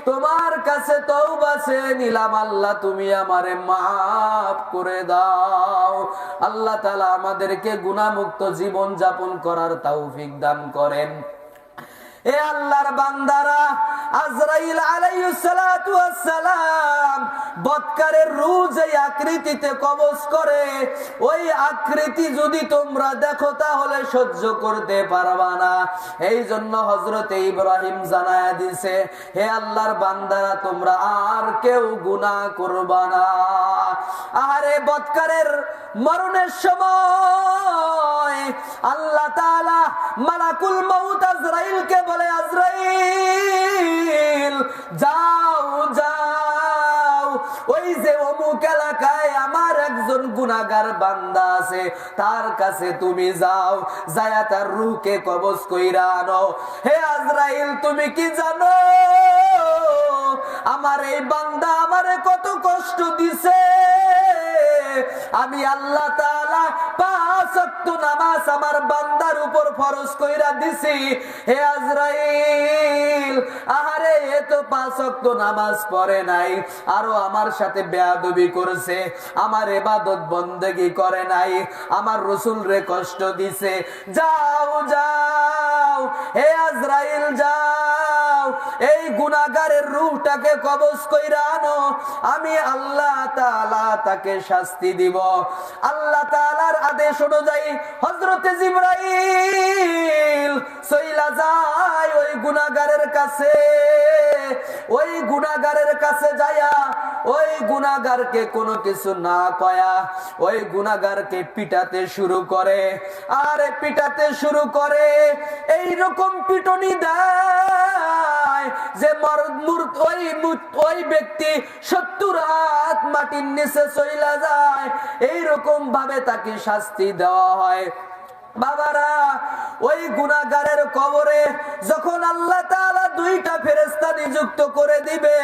তোমার কাছে তওবা চেয়ে নিলাম, আল্লাহ তুমি আমারে মাফ করে দাও। আল্লাহ তাআলা আমাদেরকে গুনাহমুক্ত জীবন যাপন করার তৌফিক দান করেন। এ আল্লাহর বান্দারা, আজরাইল আলাইহিস সালাতু ওয়াস সালাম বৎকারের রূহ যে আকৃতিতে কবজ করে, ওই আকৃতি যদি তোমরা দেখো তাহলে সহ্য করতে পারবা না। এই জন্য হযরতে ইব্রাহিম জানায়া দিছে, হে আল্লাহর বান্দারা, তোমরা আর কেউ গুনাহ করবা না। আরে বৎকারের মরণের সময় আল্লাহ তাআলা মালাকুল মাউত আজরাইলকে বলে, আজরাইল যাও যাও, ওই যে অমুক এলাকায় আমার একজন গুনাহগার বান্দা আছে, তার কাছে তুমি যাও, যায়া তার রূহকে কবজ কইরা আনো। হে আজরাইল, তুমি কি জানো আমার এই বান্দা আমারে কত কষ্ট দিছে? আমি আল্লাহ তাআলা 5 ওয়াক্ত নামাজ আমার বান্দার উপর ফরজ কইরা দিছি। হে আজরাইল, আহারে এ তো 5 ওয়াক্ত নামাজ পড়ে নাই, আরো আমার সাথে বেয়াদবি করেছে, আমার ইবাদত বন্দেগী করে নাই, আমার রাসূল রে কষ্ট দিছে। যাও যাও, হে আজরাইল যাও, এই গুনাহগারের রূহটাকে কবজ কইরা আনো, আমি আল্লাহ তাআলা তাকে শাস্তি দিব। আল্লাহ তাআলার আদেশ অনুযায়ী হযরতে জিবরাইল চইলা যায় ওই গুনাহগারের কাছে। ওই গুনাহগারের কাছে যায়া ওই গুনাহগারকে কোনো কিছু না কয়া ওই গুনাহগারকে পিটাতে শুরু করে। আরে পিটাতে শুরু করে, এই রকম পিটনি দেয় যে ওই ব্যক্তি 70 হাত মাটির নিচে চইলা যায়। এই রকম ভাবে তাকে শাস্তি দেওয়া হয়। বাবারা, ওই গুনাহগারের কবরে যখন আল্লাহ তাআলা 2টা ফেরেশতা নিযুক্ত করে দিবে,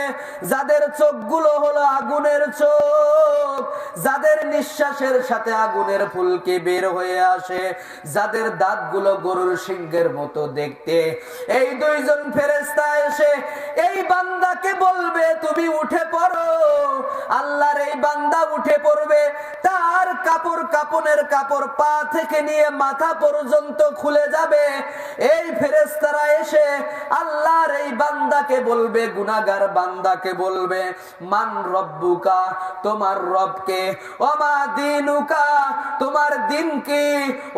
যাদের চোখগুলো হলো আগুনের চোখ, যাদের নিঃশ্বাসের সাথে আগুনের ফুলকি বের হয়ে আসে, যাদের দাঁতগুলো গরুর সিংহের মতো দেখতে, এই 2জন ফেরেশতা এসে এই বান্দাকে বলবে, তুমি উঠে পড়ো। আল্লাহর এই বান্দা উঠে পড়বে, তার কাপড়ের কাপড় পা থেকে নিয়ে মাথা পর্যন্ত খুলে যাবে। এই ফেরেশতারা এসে আল্লাহর এই বান্দাকে বলবে, গুনাহগার বান্দাকে বলবে, মান রব্বুকা, তোমার রবকে, ওমা দিনুকা, তোমার দিন কি,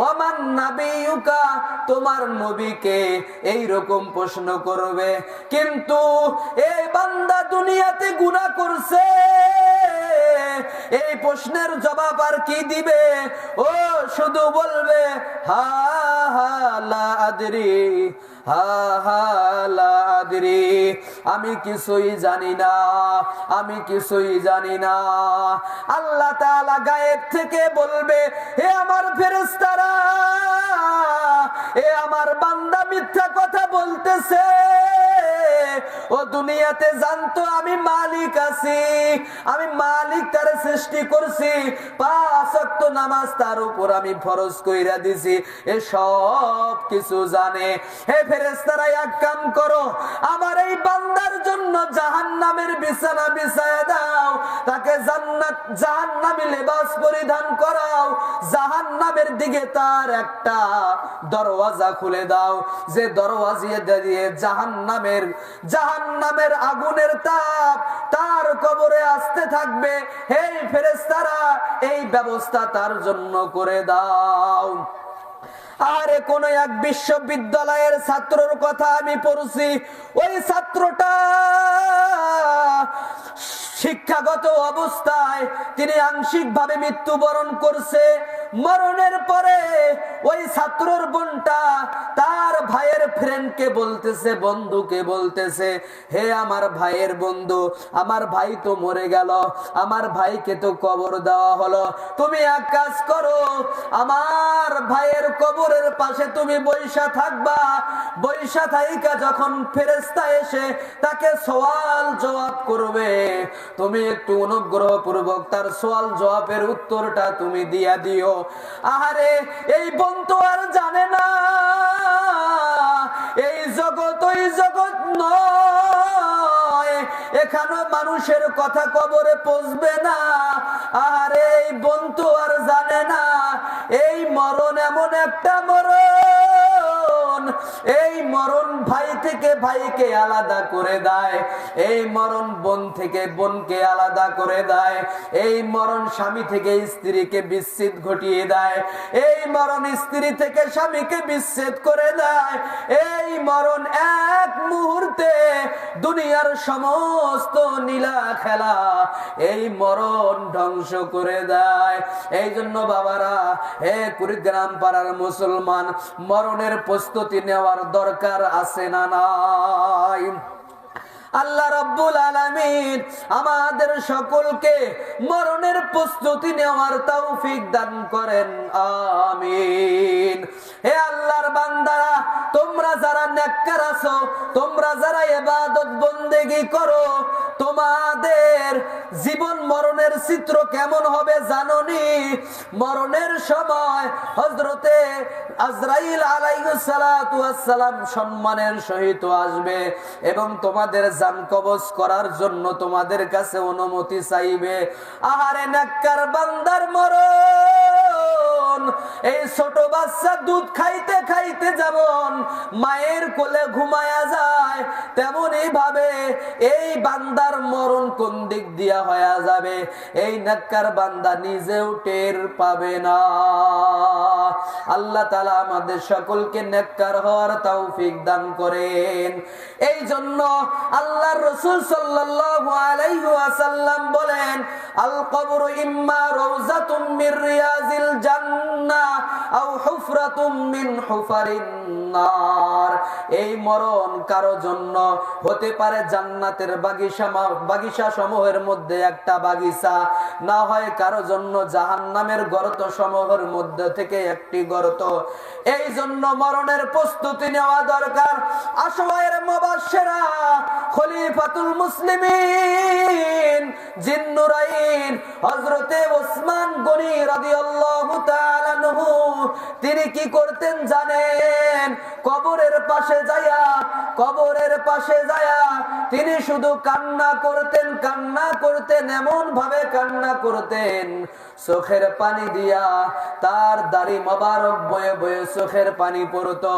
ওমান নাবিয়ুকা, তোমার নবীকে, এই রকম প্রশ্ন করবে। কিন্তু এই বান্দা দুনিয়াতে গুনাহ করছে, এই প্রশ্নের জবাব আর কি দিবে? ও শুধু বলবে, হা হা লা আদরি, হা হা লা আদরি, আমি কিছুই জানি না, আমি কিছুই জানি না। আল্লাহ তাআলা গায়েব থেকে বলবে, হে আমার ফেরেশতারা, এ আমার বান্দা মিথ্যা কথা বলতেছে, ও দুনিয়াতে জানতো আমি মালিক আছি, আমি মালিক তার সৃষ্টি করছি, 5 ওয়াক্ত নামাজ তার উপর আমি ফরজ কইরা দিছি, এ সব কিছু জানে। হে ফেরেশতারা, এক কাম করো, আমার এই বান্দার জন্য জাহান্নামের বিছানা বিছায়া দাও, তাকে জান্নাত জাহান্নামী লেবাস পরিধান করাও, জাহান্নামের দিকে তার একটা দরওয়াজা খুলে দাও, যে দরওয়াজা দিয়ে জাহান্নামের আগুনের তাপ তার কবরে আসতে থাকবে। হে ফেরেশতারা, এই ব্যবস্থা তার জন্য করে দাও। আরে কোন এক বিশ্ববিদ্যালয়ের ছাত্রর কথা আমি পড়ছি, ওই ছাত্রটা শিক্ষাগত অবস্থায় তিনি আংশিকভাবে মৃত্যুবরণ করছে। মরণের পরে ওই ছাত্রর বোনটা তার ভাইয়ের ফ্রেন্ডকে বলতেছে, বন্ধুকে বলতেছে, হে আমার ভাইয়ের বন্ধু, আমার ভাই তো মরে গেল, আমার ভাইকে তো কবর দেওয়া হলো, তুমি এক কাজ করো, আমার ভাইয়ের কবরের পাশে তুমি বৈশা থাকবা, বৈশা থাইকা যখন ফেরেশতা এসে তাকে সওয়াল জবাব করবে, তুমি একটু অনুগ্রহ পূর্বক তার সওয়াল জবাবের উত্তরটা তুমি দিয়া দিও। আহারে, এই বোন তো আর জানে না এই জগৎ ওই জগৎ নয়, এখানে মানুষের কথা কবরে পৌঁছবে না। আরে এই বোন তো আর জানে না এই মরণ এমন একটা মরণ, এই মরণ ভাই থেকে ভাইকে আলাদা করে দেয়, এই মরণ বোন থেকে বোনকে আলাদা করে দেয়, এই মরণ স্বামী থেকে স্ত্রীকে বিচ্ছেদ ঘটিয়ে দেয়, এই মরণ স্ত্রী থেকে স্বামীকে বিচ্ছেদ করে দেয়, এই মরণ এক মুহূর্তে দুনিয়ার সমস্ত নীলা খেলা এই মরণ ধ্বংস করে দেয়। এই জন্য বাবারা, হে কুড়িগ্রাম পাড়ার মুসলমান, মরণের প্রস্তুতি নেওয়ার দরকার আছে না নাই? আল্লাহ রাব্বুল আলামিন আমাদের সকলকে মরণের প্রস্তুতি নেওয়ার তৌফিক দান করেন, আমিন। হে আল্লাহর বান্দারা, তোমরা যারা নেককার আছো, তোমরা যারা ইবাদত বন্দেগী করো, তোমাদের জীবন মরণের চিত্র কেমন হবে জানোনি? মরণের সময় হযরতে আজরাইল আলাইহিস সালাতু ওয়াস সালাম সম্মানের সহিত আসবে এবং তোমাদের জান কবজ করার জন্য তোমাদের কাছে অনুমতি চাইবে। আহারে নেককার বান্দার মরণ, এই ছোট বাচ্চা দুধ খাইতে খাইতে যেমন মায়ের কোলে ঘুমায়া যায়, তেমনি ভাবে এই বান্দার মরণ কোন দিক দিয়া হয়ে যাবে এই নেককার বান্দা নিজেও টের পাবে না। আল্লাহ তাআলা আমাদের সকলকে নেককার হওয়ার তৌফিক দান করেন। এই জন্য আল্লাহর রাসূল সাল্লাল্লাহু আলাইহি ওয়াসাল্লাম বলেন, আল কবরু ইম্মা রাউযাতুম মির রিয়াজিল জান্নাহ আও হুফরাতুম মিন হুফারিন নার। এই মরণ কারো জন্য হতে পারে জান্নাতের বাগিচা সমূহের মধ্যে একটা বাগিচা, না হয় কারো জন্য জাহান্নামের গর্ত সমূহের মধ্যে থেকে একটি গর্ত। এই জন্য মরণের প্রস্তুতি নেওয়া দরকার। আসওয়ায়ের মুবাশশিরা খলিফাতুল মুসলিমিন জিন্নুরাইন হযরতে ওসমান গনি রাদিয়াল্লাহু তাআলা আনহু, তিনি কি করতেন জানেন? কবরের পাশে যায়া তিনি শুধু কান্না করতেন, এমন ভাবে কান্না করতেন, চোখের পানি দিয়া তার দাড়ি মোবারক বয়ে বয়ে চোখের পানি পড়তো।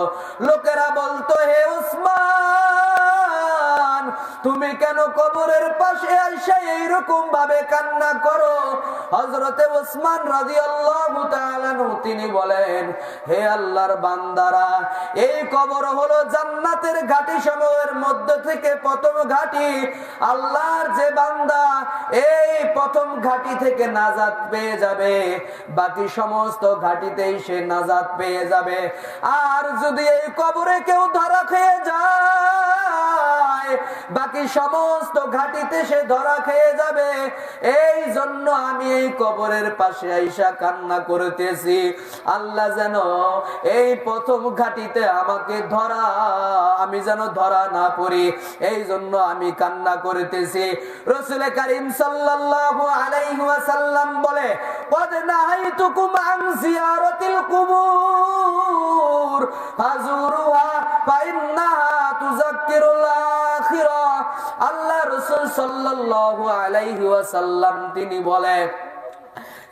লোকেরা বলতো, হে ওসমান, তুমি কেন কবরের পাশে আইসা এইরকম ভাবে কান্না করো? হযরতে ওসমান রাদিয়াল্লাহু তাআলা আনহু তিনি বলেন, হে আল্লাহর বান্দারা, এই কবর হলো জান্নাতের ঘাটি সমূহের মধ্য থেকে প্রথম ঘাটি। আল্লাহর যে বান্দা এই প্রথম ঘাটি থেকে নাজাত পেয়ে যাবে, বাকি সমস্ত ঘাটিতেই সে নাজাত পেয়ে যাবে। আর যদি এই কবরে কেউ ধরা খেয়ে যায়, যায়, বাকি সমস্ত ঘাটিতে সে ধরা খেয়ে যাবে। এই জন্য আমি এই কবরের পাশে আইসা কান্না করতেছি, আল্লাহ যেন এই প্রথম ঘাটিতে আমাকে আমি যেন ধরা না পড়ি, এই জন্য আমি কান্না করতেছি। রাসূল কারীম সাল্লাল্লাহু আলাইহি ওয়াসাল্লাম বলে, ক্বাদ নাহাইতুকুম আন জিয়ারাতিল কুবুর ফাজুরুহা ফাইন্নাহা তুযাক্কিরুল আখিরাহ। আল্লাহ রাসূল সাল্লাল্লাহু আলাইহি ওয়াসাল্লাম তিনি বলে,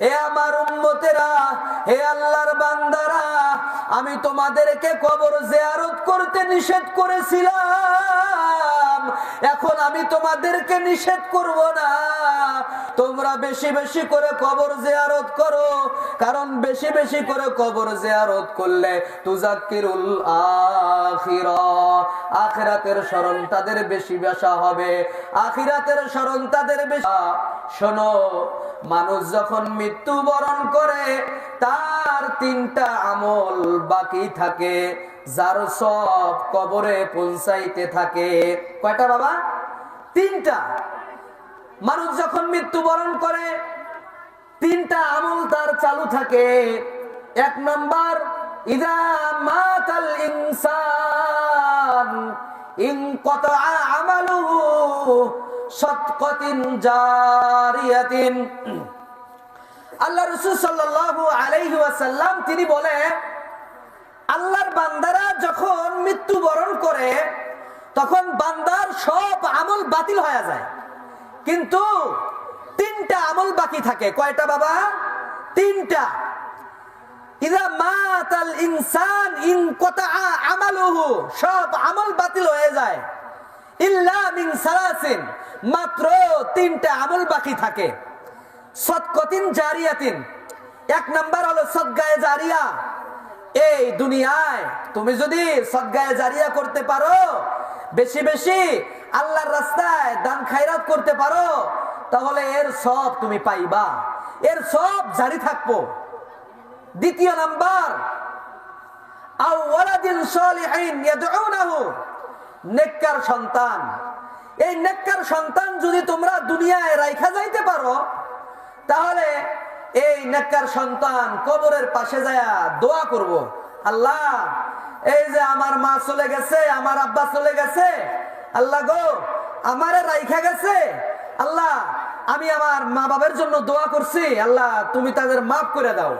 হে আমার উম্মতেরা, হে আল্লাহর বান্দারা, আমি তোমাদেরকে কবর জিয়ারত করতে নিষেধ করেছিলাম, এখন আমি তোমাদেরকে নিষেধ করব না। তোমরা বেশি বেশি করে কবর জিয়ারত করো, কারণ বেশি বেশি করে কবর জিয়ারত করলে তুযাক্কিরুল আখিরাহ, আখিরাতের স্মরণ তাদের বেশি বেশা হবে, আখিরাতের স্মরণ তাদের বেশি। শোনো, মানুষ যখন মৃত্যুবরণ করে তার 3টা আমল বাকি থাকে, যার সব কবরে পৌঁছাইতে থাকে। কয়টা বাবা? 3টা। মানুষ যখন মৃত্যুবরণ করে 3টা আমল তার চালু থাকে। 1 নাম্বার, ইযা মাতাল ইনসান ইনকাতা আমালুহু সাদকাতিন জারিয়াতিন। আল্লাহ রাসূল সাল্লাল্লাহু আলাইহি ওয়াসাল্লাম তিনি বলে, আল্লাহর বান্দারা যখন মৃত্যুবরণ করে তখন বান্দার সব আমল বাতিল হয়ে যায়, কিন্তু 3টা আমল বাকি থাকে। কয়টা বাবা? 3টা। ইযা মাতাল ইনসান ইনকাতা আমালুহু, সব আমল বাতিল হয়ে যায়, ইল্লা মিন সালাসিন, মাত্র 3টা আমল বাকি থাকে। সাদকাতিন জারিয়াতিন, 1 নাম্বার হলো সাদগায়ে জারিয়া। এই দুনিয়ায় তুমি যদি সাদগায়ে জারিয়া করতে পারো, বেশি বেশি আল্লাহর রাস্তায় দান খায়রাত করতে পারো, তাহলে এর সব তুমি পাইবা, এর সব জারি থাকবো। 2 নাম্বার, আও ওয়ালাদিন সালিহিন ইয়াদউনাহু, নেককার সন্তান। এই নেককার সন্তান যদি তোমরা দুনিয়ায় রাইখা যাইতে পারো, তাহলে এই নেককার সন্তান কবরের পাশে যায় দোয়া করব, আল্লাহ এই যে আমার মা চলে গেছে, আমার আব্বা চলে গেছে, আল্লাহ গো আমারে রাইখা গেছে, আল্লাহ আমি আমার মা বাবার জন্য দোয়া করছি, আল্লাহ তুমি তাদের মাফ করে দাও।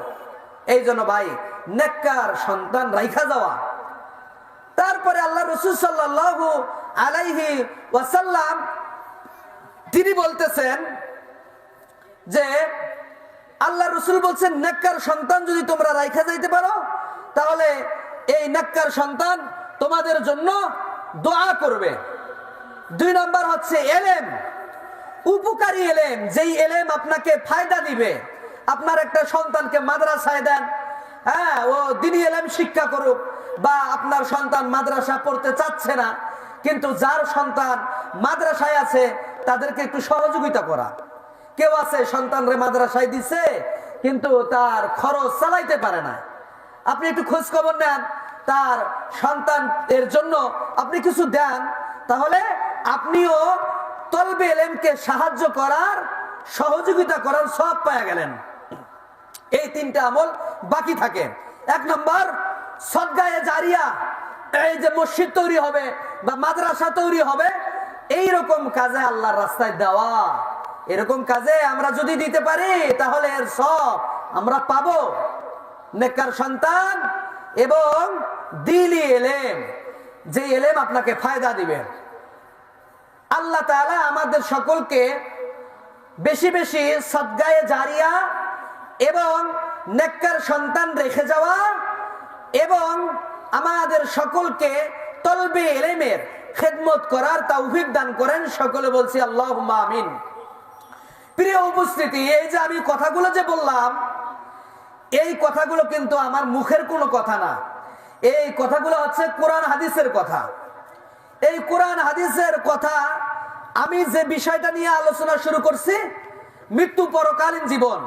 এই জন্য ভাই নেককার সন্তান রাইখা যাওয়া। তারপরে আল্লাহ রাসূল সাল্লাল্লাহু আলাইহি ওয়াসাল্লাম তিনি বলতেছেন যে, আল্লাহ রাসূল বলছেন নেককার সন্তান যদি তোমরা রাইখা যাইতে পারো, তাহলে এই নেককার সন্তান তোমাদের জন্য দোয়া করবে। 2 নাম্বার হচ্ছে এলেম, উপকারী এলেম, যেই এলেম আপনাকে ফায়দা দিবে। আপনার একটা সন্তানকে মাদ্রাসায় দেন, হ্যাঁ ও দ্বীনি এলেম শিক্ষা করুক, বা আপনার সন্তান মাদ্রাসা পড়তে চাচ্ছে না, কিন্তু যার সন্তান মাদ্রাসায় আছে তাদেরকে একটু সহযোগিতা করা। কেউ আছে সন্তানরে মাদ্রাসায় দিছে কিন্তু তার খরচ চালাইতে পারে না, আপনি একটু খোঁজ খবর নেন, তার সন্তানের জন্য আপনি কিছু দেন, তাহলে আপনিও তলবে এলেমকে সাহায্য করার, সহযোগিতা করার সব পাওয়া গেলেন। এই 3টা আমল বাকি থাকে। 1 নম্বর সদগায়ে জারিয়া, এই যে মসজিদ তৈরি হবে বা মাদ্রাসা তৈরি হবে, এই রকম কাজে আল্লাহর রাস্তায় দেওয়া, এরকম কাজে আমরা যদি দিতে পারি তাহলে এর সব আমরা পাবো। নেককার সন্তান এবং দ্বীনি এলেম, যে এলেম আপনাকে ফায়দা দিবে। আল্লাহ তাআলা আমাদের সকলকে বেশি বেশি সদগায়ে জারিয়া এবং নেককার সন্তান রেখে যাওয়া এবং আমাদের সকলকে তলবে ইলমের খেদমত করার তৌফিক দান করেন। সকলে বলছি আল্লাহুম্মা আমিন। প্রিয় উপস্থিতি, এই যে আমি কথাগুলো যে বললাম, এই কথাগুলো কিন্তু আমার মুখের কোনো কথা না, এই কথাগুলো হচ্ছে কোরআন হাদিসের কথা। এই কোরআন হাদিসের কথা আমি যে বিষয়টা নিয়ে আলোচনা শুরু করছি, মৃত্যু পরকালীন জীবন,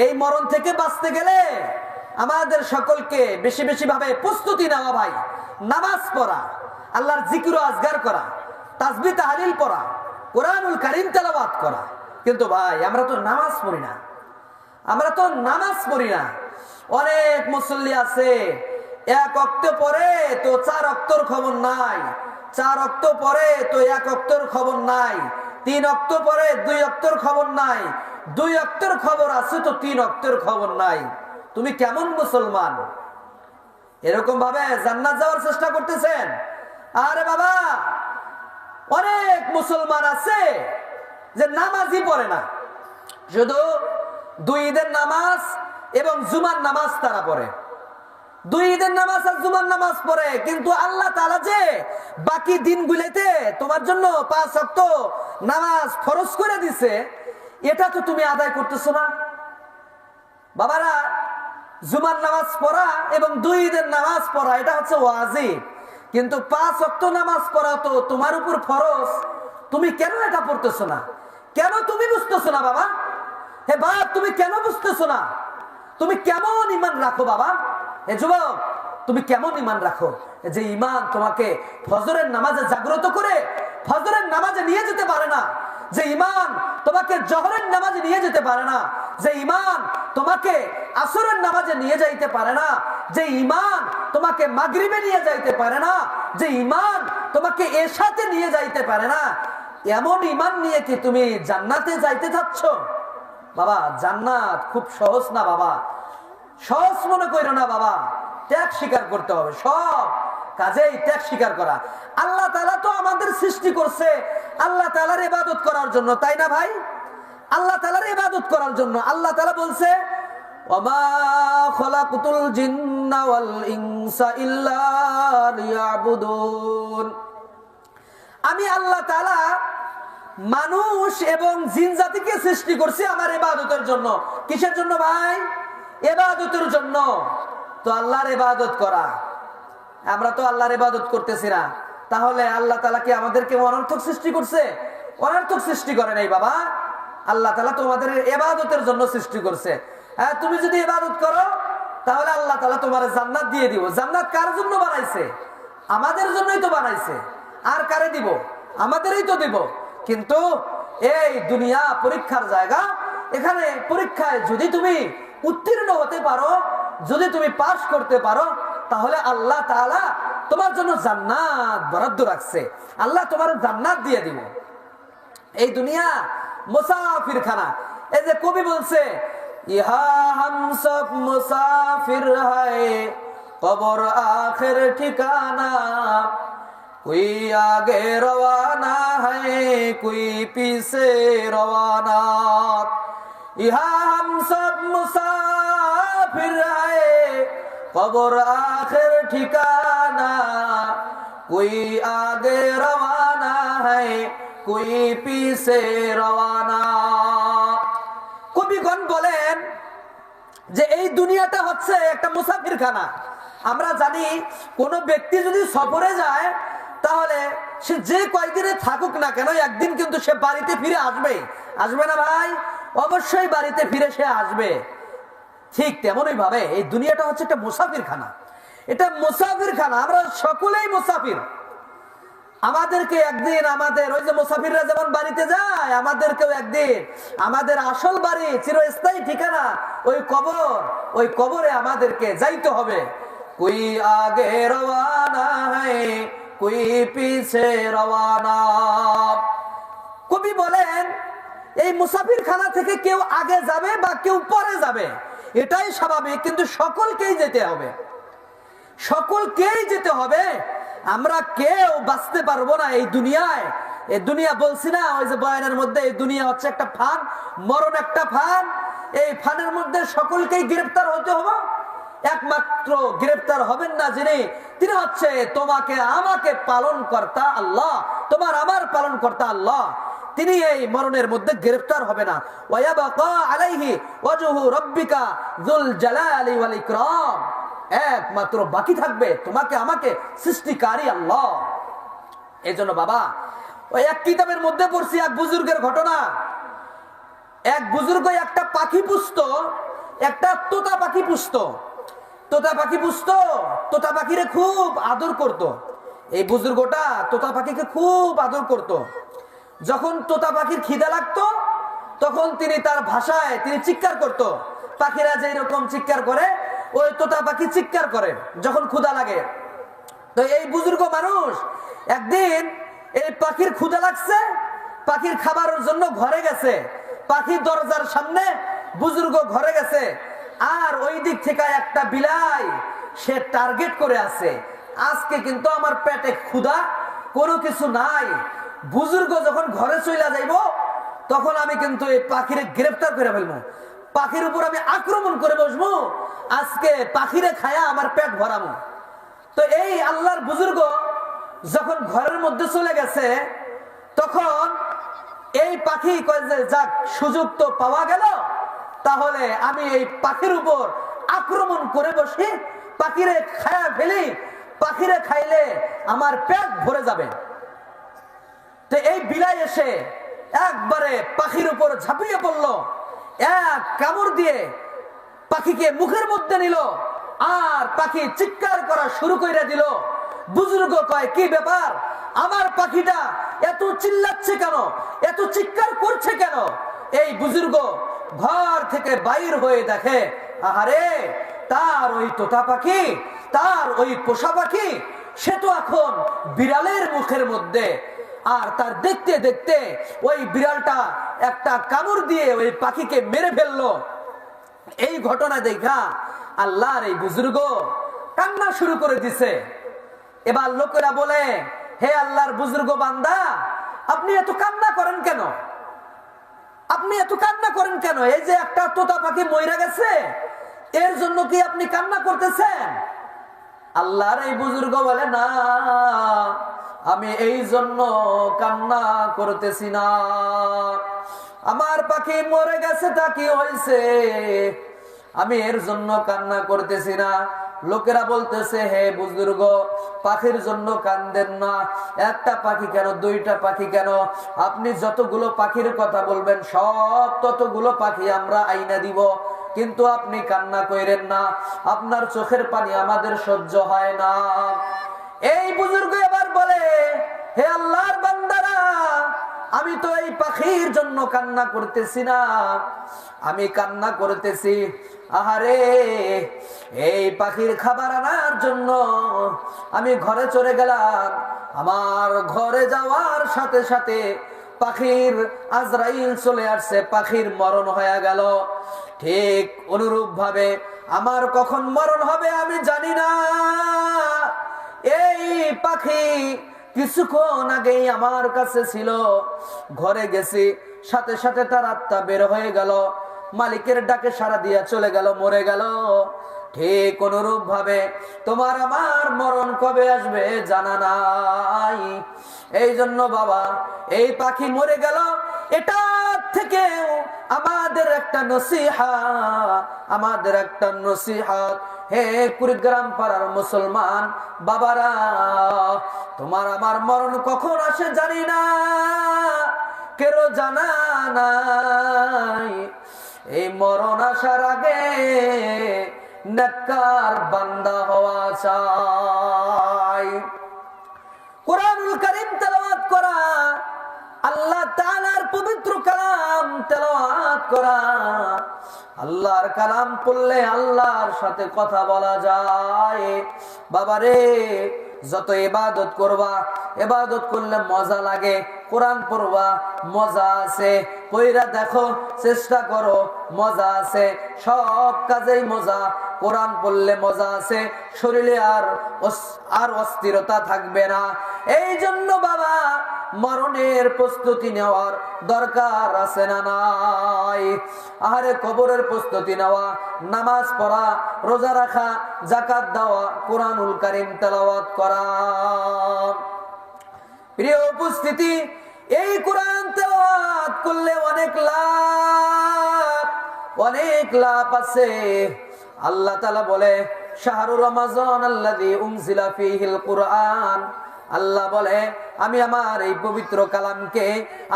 এই মরণ থেকে বাঁচতে গেলে আমাদের সকলকে বেশি বেশি ভাবে প্রস্তুতি নেওয়া, ভাই নামাজ পড়া, আল্লাহর জিকির ও আজগার করা, তাসবিহ তাহলিল পড়া, কোরআনুল কারীম তেলাওয়াত করা। কিন্তু ভাই আমরা তো নামাজ পড়ি না, আমরা তো নামাজ পড়ি না। অনেক মুসল্লি আছে এক ওয়াক্ত পরে তো 4 ওয়াক্তর খবর নাই, 4 ওয়াক্ত পরে তো 1 ওয়াক্তর খবর নাই, 3 ওয়াক্ত পরে 2 ওয়াক্তর খবর নাই, 2 ওয়াক্তর খবর আছে তো 3 ওয়াক্তর খবর নাই। তুমি কেমন মুসলমান? এরকম ভাবে জান্নাত যাওয়ার চেষ্টা করতেছেন? আরে বাবা, অনেক মুসলমান আছে যে নামাজই পড়ে না, শুধু 2 ঈদের নামাজ এবং জুমার নামাজ তারা পড়ে। 2 ঈদের নামাজ আর জুমার নামাজ পড়ে, কিন্তু আল্লাহ তাআলা যে বাকি দিনগুলোতে তোমার জন্য 5 ওয়াক্ত নামাজ ফরজ করে দিছে, এটা তো তুমি আদায় করতেছো না। বাবারা, জুমার নামাজ পড়া এবং 2 ঈদের নামাজ পড়া এটা হচ্ছে ওয়াজিব, কিন্তু 5 ওয়াক্ত নামাজ পড়া তো তোমার উপর ফরজ। তুমি কেন এটা পড়তেছো না? কেন তুমি বুঝতেছো না বাবা? হে বাপ, তুমি কেন বুঝতেছো না? তুমি কেমন ঈমান রাখো বাবা? হে যুবক, তুমি কেমন ঈমান রাখো যে ঈমান তোমাকে ফজরের নামাজে জাগ্রত করে ফজরের নামাজে নিয়ে যেতে পারে না, যে ঈমান তোমাকে জোহরের নামাজে নিয়ে যেতে পারে না, যে ঈমান তোমাকে আসরের নামাজে নিয়ে যাইতে পারে না, যে ঈমান তোমাকে মাগরিবে নিয়ে যাইতে পারে না, যে ঈমান তোমাকে এশাতে নিয়ে যাইতে পারে না, এমন ঈমান নিয়ে কি তুমি জান্নাতে যাইতে চাচ্ছ? বাবা, জান্নাত খুব সহজ না বাবা, সহজ মনে করো না বাবা। ত্যাগ স্বীকার করতে হবে, সব কাজেই ত্যাগ স্বীকার করা। আল্লাহ তাআলা তো আমাদের সৃষ্টি করছে আল্লাহ তাআলার ইবাদত করার জন্য, তাই না ভাই? আল্লাহ তাআলার ইবাদত করার জন্য। আল্লাহ তাআলা বলছে, ওয়ামা খালাকুতুল জিন্না ওয়াল ইনসা ইল্লা লিয়াবুদুন। আমি আল্লাহ তাআলা মানুষ এবং জিন জাতিকে সৃষ্টি করছি আমার ইবাদতের জন্য। কিসের জন্য ভাই? ইবাদতের জন্য। তো আল্লাহর ইবাদত করা, আমরা তো আল্লাহর ইবাদত করতেছি না, তাহলে আল্লাহ তাআলা কি আমাদেরকে অনর্থক সৃষ্টি করছে? অনর্থক সৃষ্টি করে নাই বাবা। আল্লাহ তাআলা তোমাদের ইবাদতের জন্য সৃষ্টি করছে। হ্যাঁ, তুমি যদি ইবাদত করো তাহলে আল্লাহ তাআলা তোমার জান্নাত দিয়ে দিব। জান্নাত কার জন্য বানাইছে? আমাদের জন্যই তো বানাইছে। আর কারে দিব? আমাদেরই তো দিব। কিন্তু এই দুনিয়া পরীক্ষার জায়গা, এখানে পরীক্ষায় যদি তুমি উত্তীর্ণ হতে পারো, যদি তুমি পাস করতে পারো, তাহলে আল্লাহ তাআলা তোমার জন্য জান্নাত বরাদ্দ রাখছে। আল্লাহ তোমার জান্নাত দিয়ে দিব। এই দুনিয়া মুসাফির খানা। এই যে কবি বলছে, ইহা হাম সব মুসাফির হায়, কবর আখির ঠিকানা, कोई आगे रवाना है कोई पीछे रवाना, यहाँ हम सब मुसाफिर है, कब्र आखिर ठिकाना, कोई आगे रवाना है कोई पीछे रवाना। কবিগণ বলেন যে এই দুনিয়াটা হচ্ছে একটা মুসাফিরখানা। আমরা জানি কোন ব্যক্তি যদি সফরে যায় তাহলে সে যে কয়দিনে থাকুক না কেন একদিন কিন্তু সে বাড়িতে ফিরে আসবে, আসবে না ভাই? অবশ্যই বাড়িতে ফিরে সে আসবে। ঠিক তেমনই ভাবে এই দুনিয়াটা হচ্ছে একটা মুসাফিরখানা। এটা মুসাফিরখানা, আমরা সকলেই মুসাফির। আমাদেরকে একদিন আমাদের ওই যে মুসাফিররা যেমন বাড়িতে যায়, আমাদেরকেও একদিন আমাদের আসল বাড়ি, চিরস্থায়ী ঠিকানা ওই কবর, ওই কবরে আমাদেরকে যাইতে হবে। কোই আগে রওয়ানা है कोई पीछे रवाना। কবি বলেন এই মুসাফিরখানা থেকে কেউ আগে যাবে বা কেউ পরে যাবে, এটাই স্বাভাবিক, কিন্তু সকলকেই যেতে হবে, সকলকেই যেতে হবে। আমরা কেউ বাঁচতে পারবো না এই দুনিয়ায়। এই দুনিয়া বলছি না ওই যে বয়ানের মধ্যে, এই দুনিয়া হচ্ছে একটা ফান, মরণ একটা ফান। এই ফানের মধ্যে সকলকেই গ্রেফতার হতে হবে। একমাত্র গ্রেফতার হবেন না যিনি, তিনি হচ্ছে তোমাকে আমাকে পালন কর্তা আল্লাহ, তোমার আমার পালন কর্তা আল্লাহ। তিনি এই মরণের মধ্যে গ্রেফতার হবে না। ওয়ায়াবাকা আলাইহি ওয়াজহু রাব্বিকা যুল জালালি ওয়াল ইকরাম। একমাত্র বাকি থাকবে তোমাকে আমাকে সৃষ্টিকারী আল্লাহ। এজন্য বাবা, ওই এক কিতাবের মধ্যে পড়ছি এক বুজুর্গের ঘটনা। এক বুজুর্গ একটা পাখি পুষতো, একটা তোতা পাখি পুষতো। তোতা পাখি পুষতো, তোতা পাখিরে খুব আদর করত। এই বুজুর্গটা তোতা পাখিকে খুব আদর করত। যখন তোতা পাখির খিদা লাগতো তখন তিনি তার ভাষায় তিনি চিৎকার করত। পাখিরা যে রকম চিৎকার করে ওই তোতা পাখি চিৎকার করে যখন ক্ষুধা লাগে। তো এই বুজুর্গ মানুষ একদিন এই পাখির ক্ষুধা লাগছে, পাখির খাবারের জন্য ঘরে গেছে। পাখির দরজার সামনে বুজুর্গ ঘরে গেছে, আর ওই দিক থেকে একটা বিলাই সে টার্গেট করে আছে, আজকে কিন্তু আমার পেটে ক্ষুধা, কোনো কিছু নাই। বুজুর্গ যখন ঘরে চলে যাইব তখন আমি কিন্তু এই পাখিরে গ্রেফতার করে ফেলবো, পাখির উপর আমি আক্রমণ করে বসবো, আজকে পাখিরে খায়া আমার পেট ভরাবো। তো এই আল্লাহর বুজুর্গ যখন ঘরের মধ্যে চলে গেছে তখন এই পাখি কয় যে যাক, সুযোগ তো পাওয়া গেল, তাহলে আমি এই পাখির উপর আক্রমণ করে বসি, পাখিরে খায়া ফেলি, পাখিরে খাইলে আমার পেট ভরে যাবে। তো এই বিলাই এসে একবারে পাখির উপর ঝাঁপিয়ে পড়লো, এক কামড় দিয়ে পাখিকে মুখের মধ্যে নিল, আর পাখি চিৎকার করা শুরু করে দিল। বুজুর্গ কয় কি ব্যাপার, আমার পাখিটা এত চিল্লাচ্ছে কেন, এত চিৎকার করছে কেন? এই বুজুর্গ ঘর থেকে বাইর হয়ে দেখে, আহারে তার ওই তোতা পাখি, তার ওই পোষা পাখি, সে তো এখন বিড়ালের মুখের মধ্যে। আর তার দেখতে দেখতে ওই বিড়ালটা একটা কামড় দিয়ে ওই পাখিকে মেরে ফেললো। এই ঘটনা দেখা আল্লাহর এই বুজুর্গ কান্না শুরু করে দিছে। এবার লোকেরা বলে, হে আল্লাহর বুজুর্গ বান্দা, আপনি এত কান্না করেন কেন? আপনি এত কান্না করেন কেন? এই যে একটা তোতা পাখি মইরা গেছে, এর জন্য কি আপনি কান্না করতেছেন? আল্লাহর এই বুজুর্গ বলে, না, আমি এই জন্য কান্না করতেছি না। আমার পাখি মরে গেছে, তা কি হয়েছে? আমি এর জন্য কান্না করতেছি না। লোকেরা বলতেছে, হে বুজুর্গ, পাখির জন্য কান্দেন না। একটা পাখি কেন, দুইটা পাখি কেন, আপনি যতগুলো পাখির কথা বলবেন সব ততগুলো পাখি আমরা আইনা দিব, কিন্তু আপনি কান্না কইরেন না, আপনার চোখের পানি আমাদের সহ্য হয় না। এই বুজুর্গ এবার বলে, হে আল্লাহর বান্দারা, আমি তো এই পাখির জন্য কান্না করতেছি না, আমি কান্না করতেছি, আহারে এই পাখির খাবার আনার জন্য আমি ঘরে চলে গেলাম, আমার ঘরে যাওয়ার সাথে সাথে পাখির আজরাইল চলে আসছে, পাখির মরণ হয়ে গেল। ঠিক অনুরূপ ভাবে আমার কখন মরণ হবে আমি জানি না। এই পাখি কিছুক্ষণ আগেই আমার কাছে ছিল, ঘরে গেছি, সাথে সাথে তার আত্মা বের হয়ে গেল, মালিকের ডাকে সাড়া দিয়া চলে গেল, মরে গেল। ঠিক অনুরূপ ভাবে তোমার আমার মরণ কবে আসবে জানা নাই। এই জন্য বাবা, এই পাখি মরে গেল, এটা থেকেও আমাদের একটা নসিহত, আমাদের একটা নসিহত, হে কুড়িগ্রাম পাড়ার মুসলমান বাবারা, তোমার আমার মরণ কখন আসে জানি না, কেউ জানা নাই। এই মরণ আসার আগে নেককার বান্দা হওয়া চাই। কুরআনুল কারীম তেলাওয়াত করা, আল্লাহ তাআলার পবিত্র কালাম তেলাওয়াত করা, আল্লাহর কালাম পড়লে আল্লাহর সাথে কথা বলা যায়। বাবারে, যত ইবাদত করবা, ইবাদত করলে মজা লাগে, কোরআন পড়বা মজা আছে, কইরা দেখো, চেষ্টা করো, মজা আছে, সব কাজেই মজা। কোরআন পড়লে মজা আছে, শরীরে আর অস্থিরতা থাকবে না। এই জন্য বাবা, মরণের প্রস্তুতি নেওয়ার দরকার আছে না নাই? আহারে কবরের প্রস্তুতি নেওয়া, নামাজ পড়া, রোজা রাখা, যাকাত দেওয়া, কুরআনুল কারীম তেলাওয়াত করা। প্রিয় উপস্থিতি, এই কুরআন তেলাওয়াত করলে অনেক লাভ, অনেক লাভ আছে। আল্লাহ তাআলা বলে, শাহরু রমাজান আল্লাযী উনজিলা ফীহিল কুরআন, আল্লাহ বলে, আমি আমার এই পবিত্র কালামকে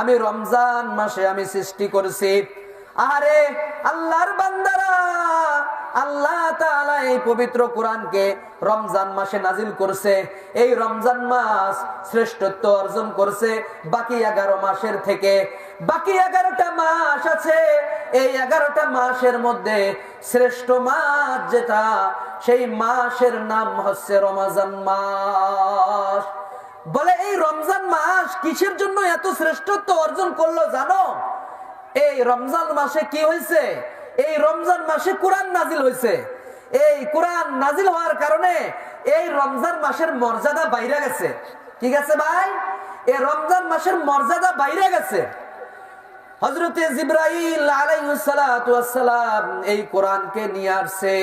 আমি রমজান মাসে আমি সৃষ্টি করছি। আরে আল্লাহর বান্দারা, আল্লাহ তাআলা এই পবিত্র কোরআনকে রমজান মাসে নাজিল করছে। এই রমজান মাস শ্রেষ্ঠত্ব অর্জন করছে বাকি 11 মাসের থেকে। বাকি 11টা মাস আছে, এই 11টা মাসের মধ্যে শ্রেষ্ঠ মাস যেটা, সেই মাসের নাম হচ্ছে রমজান মাস। বলে এই রমজান মাস কিসের জন্য এত শ্রেষ্ঠত্ব অর্জন করলো জানো? এই রমজান মাসে কি হয়েছে? এই রমজান মাসে কোরআন নাজিল হয়েছে। এই কোরআন নাজিল হওয়ার কারণে এই রমজান মাসের মর্যাদা বাইরে গেছে। ঠিক আছে ভাই, এই রমজান মাসের মর্যাদা বাইরে গেছে। হযরতে জিবরাইল আলাইহিস সালাতু ওয়াস সালাম এই কোরআনকে নিয়ে আসছে।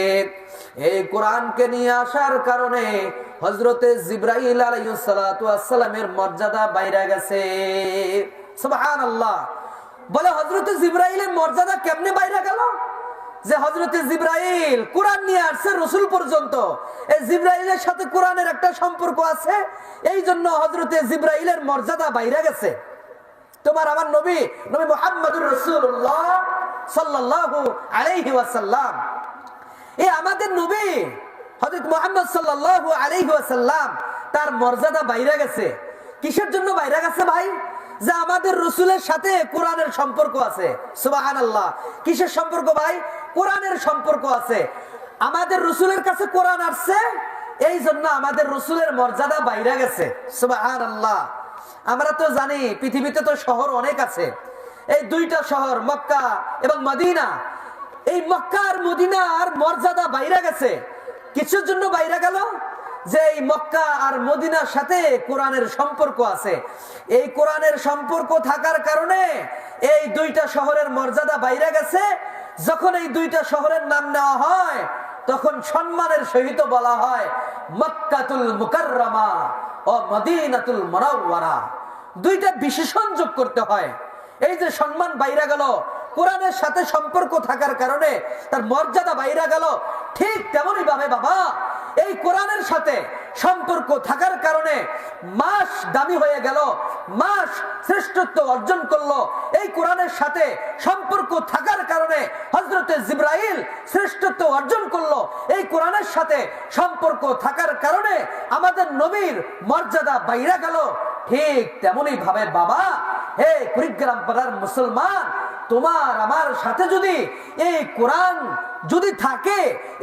এই কোরআনকে নিয়ে আসার কারণে হযরতে জিবরাইল আলাইহিস সালাতু ওয়াস সালামের মর্যাদা বাইরে গেছে। সুবহানাল্লাহ। বলে হযরতে জিবরাইলের মর্যাদা কেমনে বাইরে গেল? যে হযরতে জিবরাইল কোরআন নিয়ে আসছে রাসূল পর্যন্ত, এই জিবরাইলের সাথে কোরআনের একটা সম্পর্ক আছে, এই জন্য হযরতে জিবরাইলের মর্যাদা বাইরে গেছে। তোমার আমার নবী মুহাম্মদুর রাসূলুল্লাহ সাল্লাল্লাহু আলাইহি ওয়াসাল্লাম, এই আমাদের নবী হযরত মুহাম্মদ সাল্লাল্লাহু আলাইহি ওয়াসাল্লাম, তার মর্যাদা বাইরে গেছে। কিসের জন্য বাইরে গেছে ভাই? যে আমাদের রাসূলের সাথে কোরআনের সম্পর্ক আছে। সুবহানাল্লাহ। কিসের সম্পর্ক ভাই? কোরআনের সম্পর্ক আছে। আমাদের রাসূলের কাছে কোরআন আসছে, এই জন্য আমাদের রাসূলের মর্যাদা বাইরে গেছে। সুবহানাল্লাহ। আমরা তো জানি পৃথিবীতে তো শহর অনেক আছে। এই দুইটা শহর মক্কা এবং মদিনা, এই মক্কা আর মদিনার মর্যাদা বাইরে গেছে। কিসের জন্য বাইরে গেল? যে এই মক্কা আর মদিনার সাথে কোরআনের সম্পর্ক আছে। এই কোরআনের সম্পর্ক থাকার কারণে এই দুইটা শহরের মর্যাদা বাইরে গেছে। যখন এই দুইটা শহরের নাম নেওয়া হয় তখন সম্মানের সহিত বলা হয় মক্কাতুল মুকাররমা ও মদিনাতুল মুনাওয়ারা। দুইটা বিশেষণ যোগ করতে হয়। এই যে সম্মান বাইরে গেল কোরআনের সাথে সম্পর্ক থাকার কারণে, তার মর্যাদা বাইরে গেল, ঠিক তেমনই ভাবে বাবা এই কোরআনের সাথে সম্পর্ক থাকার কারণে মাস দামি হয়ে গেল, মাস শ্রেষ্ঠত্ব অর্জন করলো। এই কোরআনের সাথে সম্পর্ক থাকার কারণে হযরতে জিবরাইল শ্রেষ্ঠত্ব অর্জন করলো। এই কোরআনের সাথে সম্পর্ক থাকার কারণে আমাদের নবীর মর্যাদা বাইরে গেল। ঠিক তেমনই ভাবে বাবা, হে কুড়িগ্রাম পাড়ার মুসলমান, তোমার আমার সাথে যদি এই কোরআন যদি থাকে,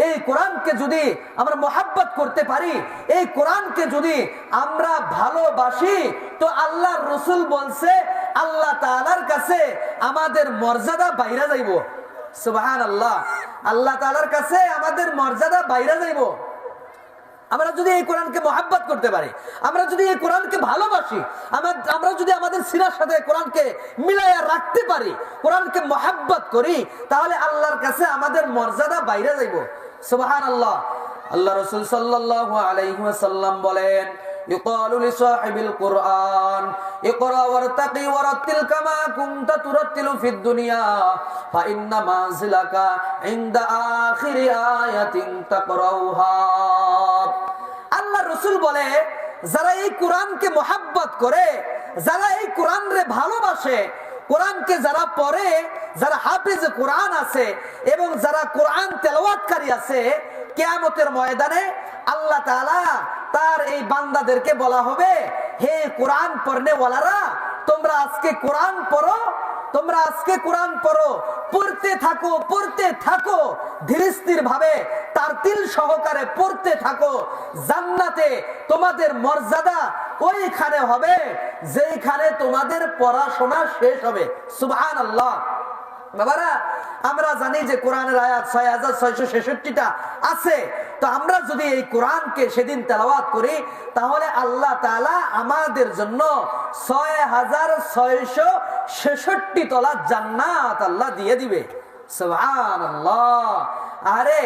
এই কোরআনকে যদি আমরা মহব্বত করতে পারি, এই কোরআনকে যদি আমরা ভালোবাসি, তো আল্লাহর রাসূল বলছে আল্লাহ তাআলার কাছে আমাদের মর্যাদা বাইরে যাইব। সুবহানাল্লাহ। আল্লাহ তাআলার কাছে আমাদের মর্যাদা বাইরে যাইব। আমরা যদি এই কোরআনকে মহব্বত করতে পারি, আমরা যদি এই কোরআনকে ভালোবাসি, আমরা যদি আমাদের সিনার সাথে কোরআনকে মিলাইয়া রাখতে পারি, কোরআনকে মহব্বত করি, তাহলে আল্লাহর কাছে আমাদের মর্যাদা বাইরে যাইব। সুবহানাল্লাহ। আল্লাহ রাসূল সাল্লাল্লাহু আলাইহি ওয়াসাল্লাম বলেন, ইউকালু লিসাহিবিল কুরআন ইকরা ওয়ারতাকি ওয়ারাতিল কামা কুনতা তুরাতিলু ফিদ দুনিয়া ফা ইন্না মানজিলাকা ইনদা আখিরি আয়াতিন তাকরাউহা। আল্লাহ রাসূল বলে, যারা এই কোরআনকে মহব্বত করে, যারা এই কোরআনরে ভালোবাসে, কোরআনকে যারা পড়ে, যারা হাফেজ কোরআন আছে এবং যারা কোরআন তেলাওয়াতকারী আছে, কিয়ামতের ময়দানে আল্লাহ তাআলা তার এই বান্দাদেরকে বলা হবে, হে কোরআন পড়নে ওয়ালারা, তোমরা আজকে কোরআন পড়ো, তোমরা আজকে কোরআন পড়ো, পড়তে থাকো ধীরস্থির ভাবে, তারতিল সহকারে পড়তে থাকো। জান্নাতে তোমাদের মর্যাদা ওইখানে হবে যেইখানে তোমাদের পড়াশোনা শেষ হবে। সুবহানাল্লাহ। বাবারা, আমরা জানি যে কোরআনের আয়াত 6666টা আছে। তো আমরা যদি এই কোরআনকে সেদিন তেলাওয়াত করি, তাহলে আল্লাহ তাআলা আমাদের জন্য 6666 তলা জান্নাত আল্লাহ দিয়ে দিবে। সুবহানাল্লাহ। আরে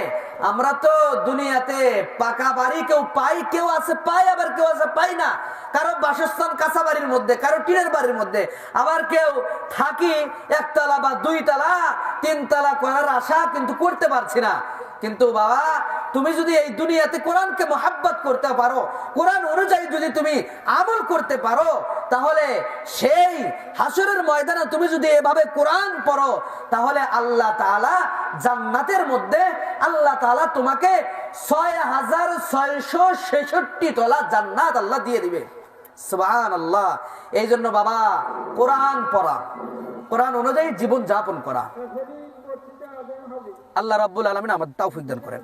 আমরা তো দুনিয়াতে পাকা বাড়ি কেউ পাই, কেউ আছে পাই, আবার কেউ আছে পাই না। কারো বাসস্থান কাঁচা বাড়ির মধ্যে, কারো টিনের বাড়ির মধ্যে, আবার কেউ থাকি একতলা বা দুইতলা তিনতলা করার আশা কিন্তু করতে পারছি না। কিন্তু বাবা, তুমি যদি এই দুনিয়াতে কোরআনকে মহব্বত করতে পারো, কোরআন অনুযায়ী যদি তুমি আমল করতে পারো, তাহলে সেই হাসরের ময়দানে তুমি যদি এভাবে কোরআন পড়ো, তাহলে আল্লাহ তাআলা জান্নাতের মধ্যে আল্লাহ তাআলা তোমাকে 6666 তলা জান্নাত আল্লাহ দিয়ে দিবে। সুবহানাল্লাহ। এই জন্য বাবা কোরআন পড়া, কোরআন অনুযায়ী জীবন যাপন করা। আল্লাহ রাব্বুল আলামিন আমাদের তৌফিক দান করেন।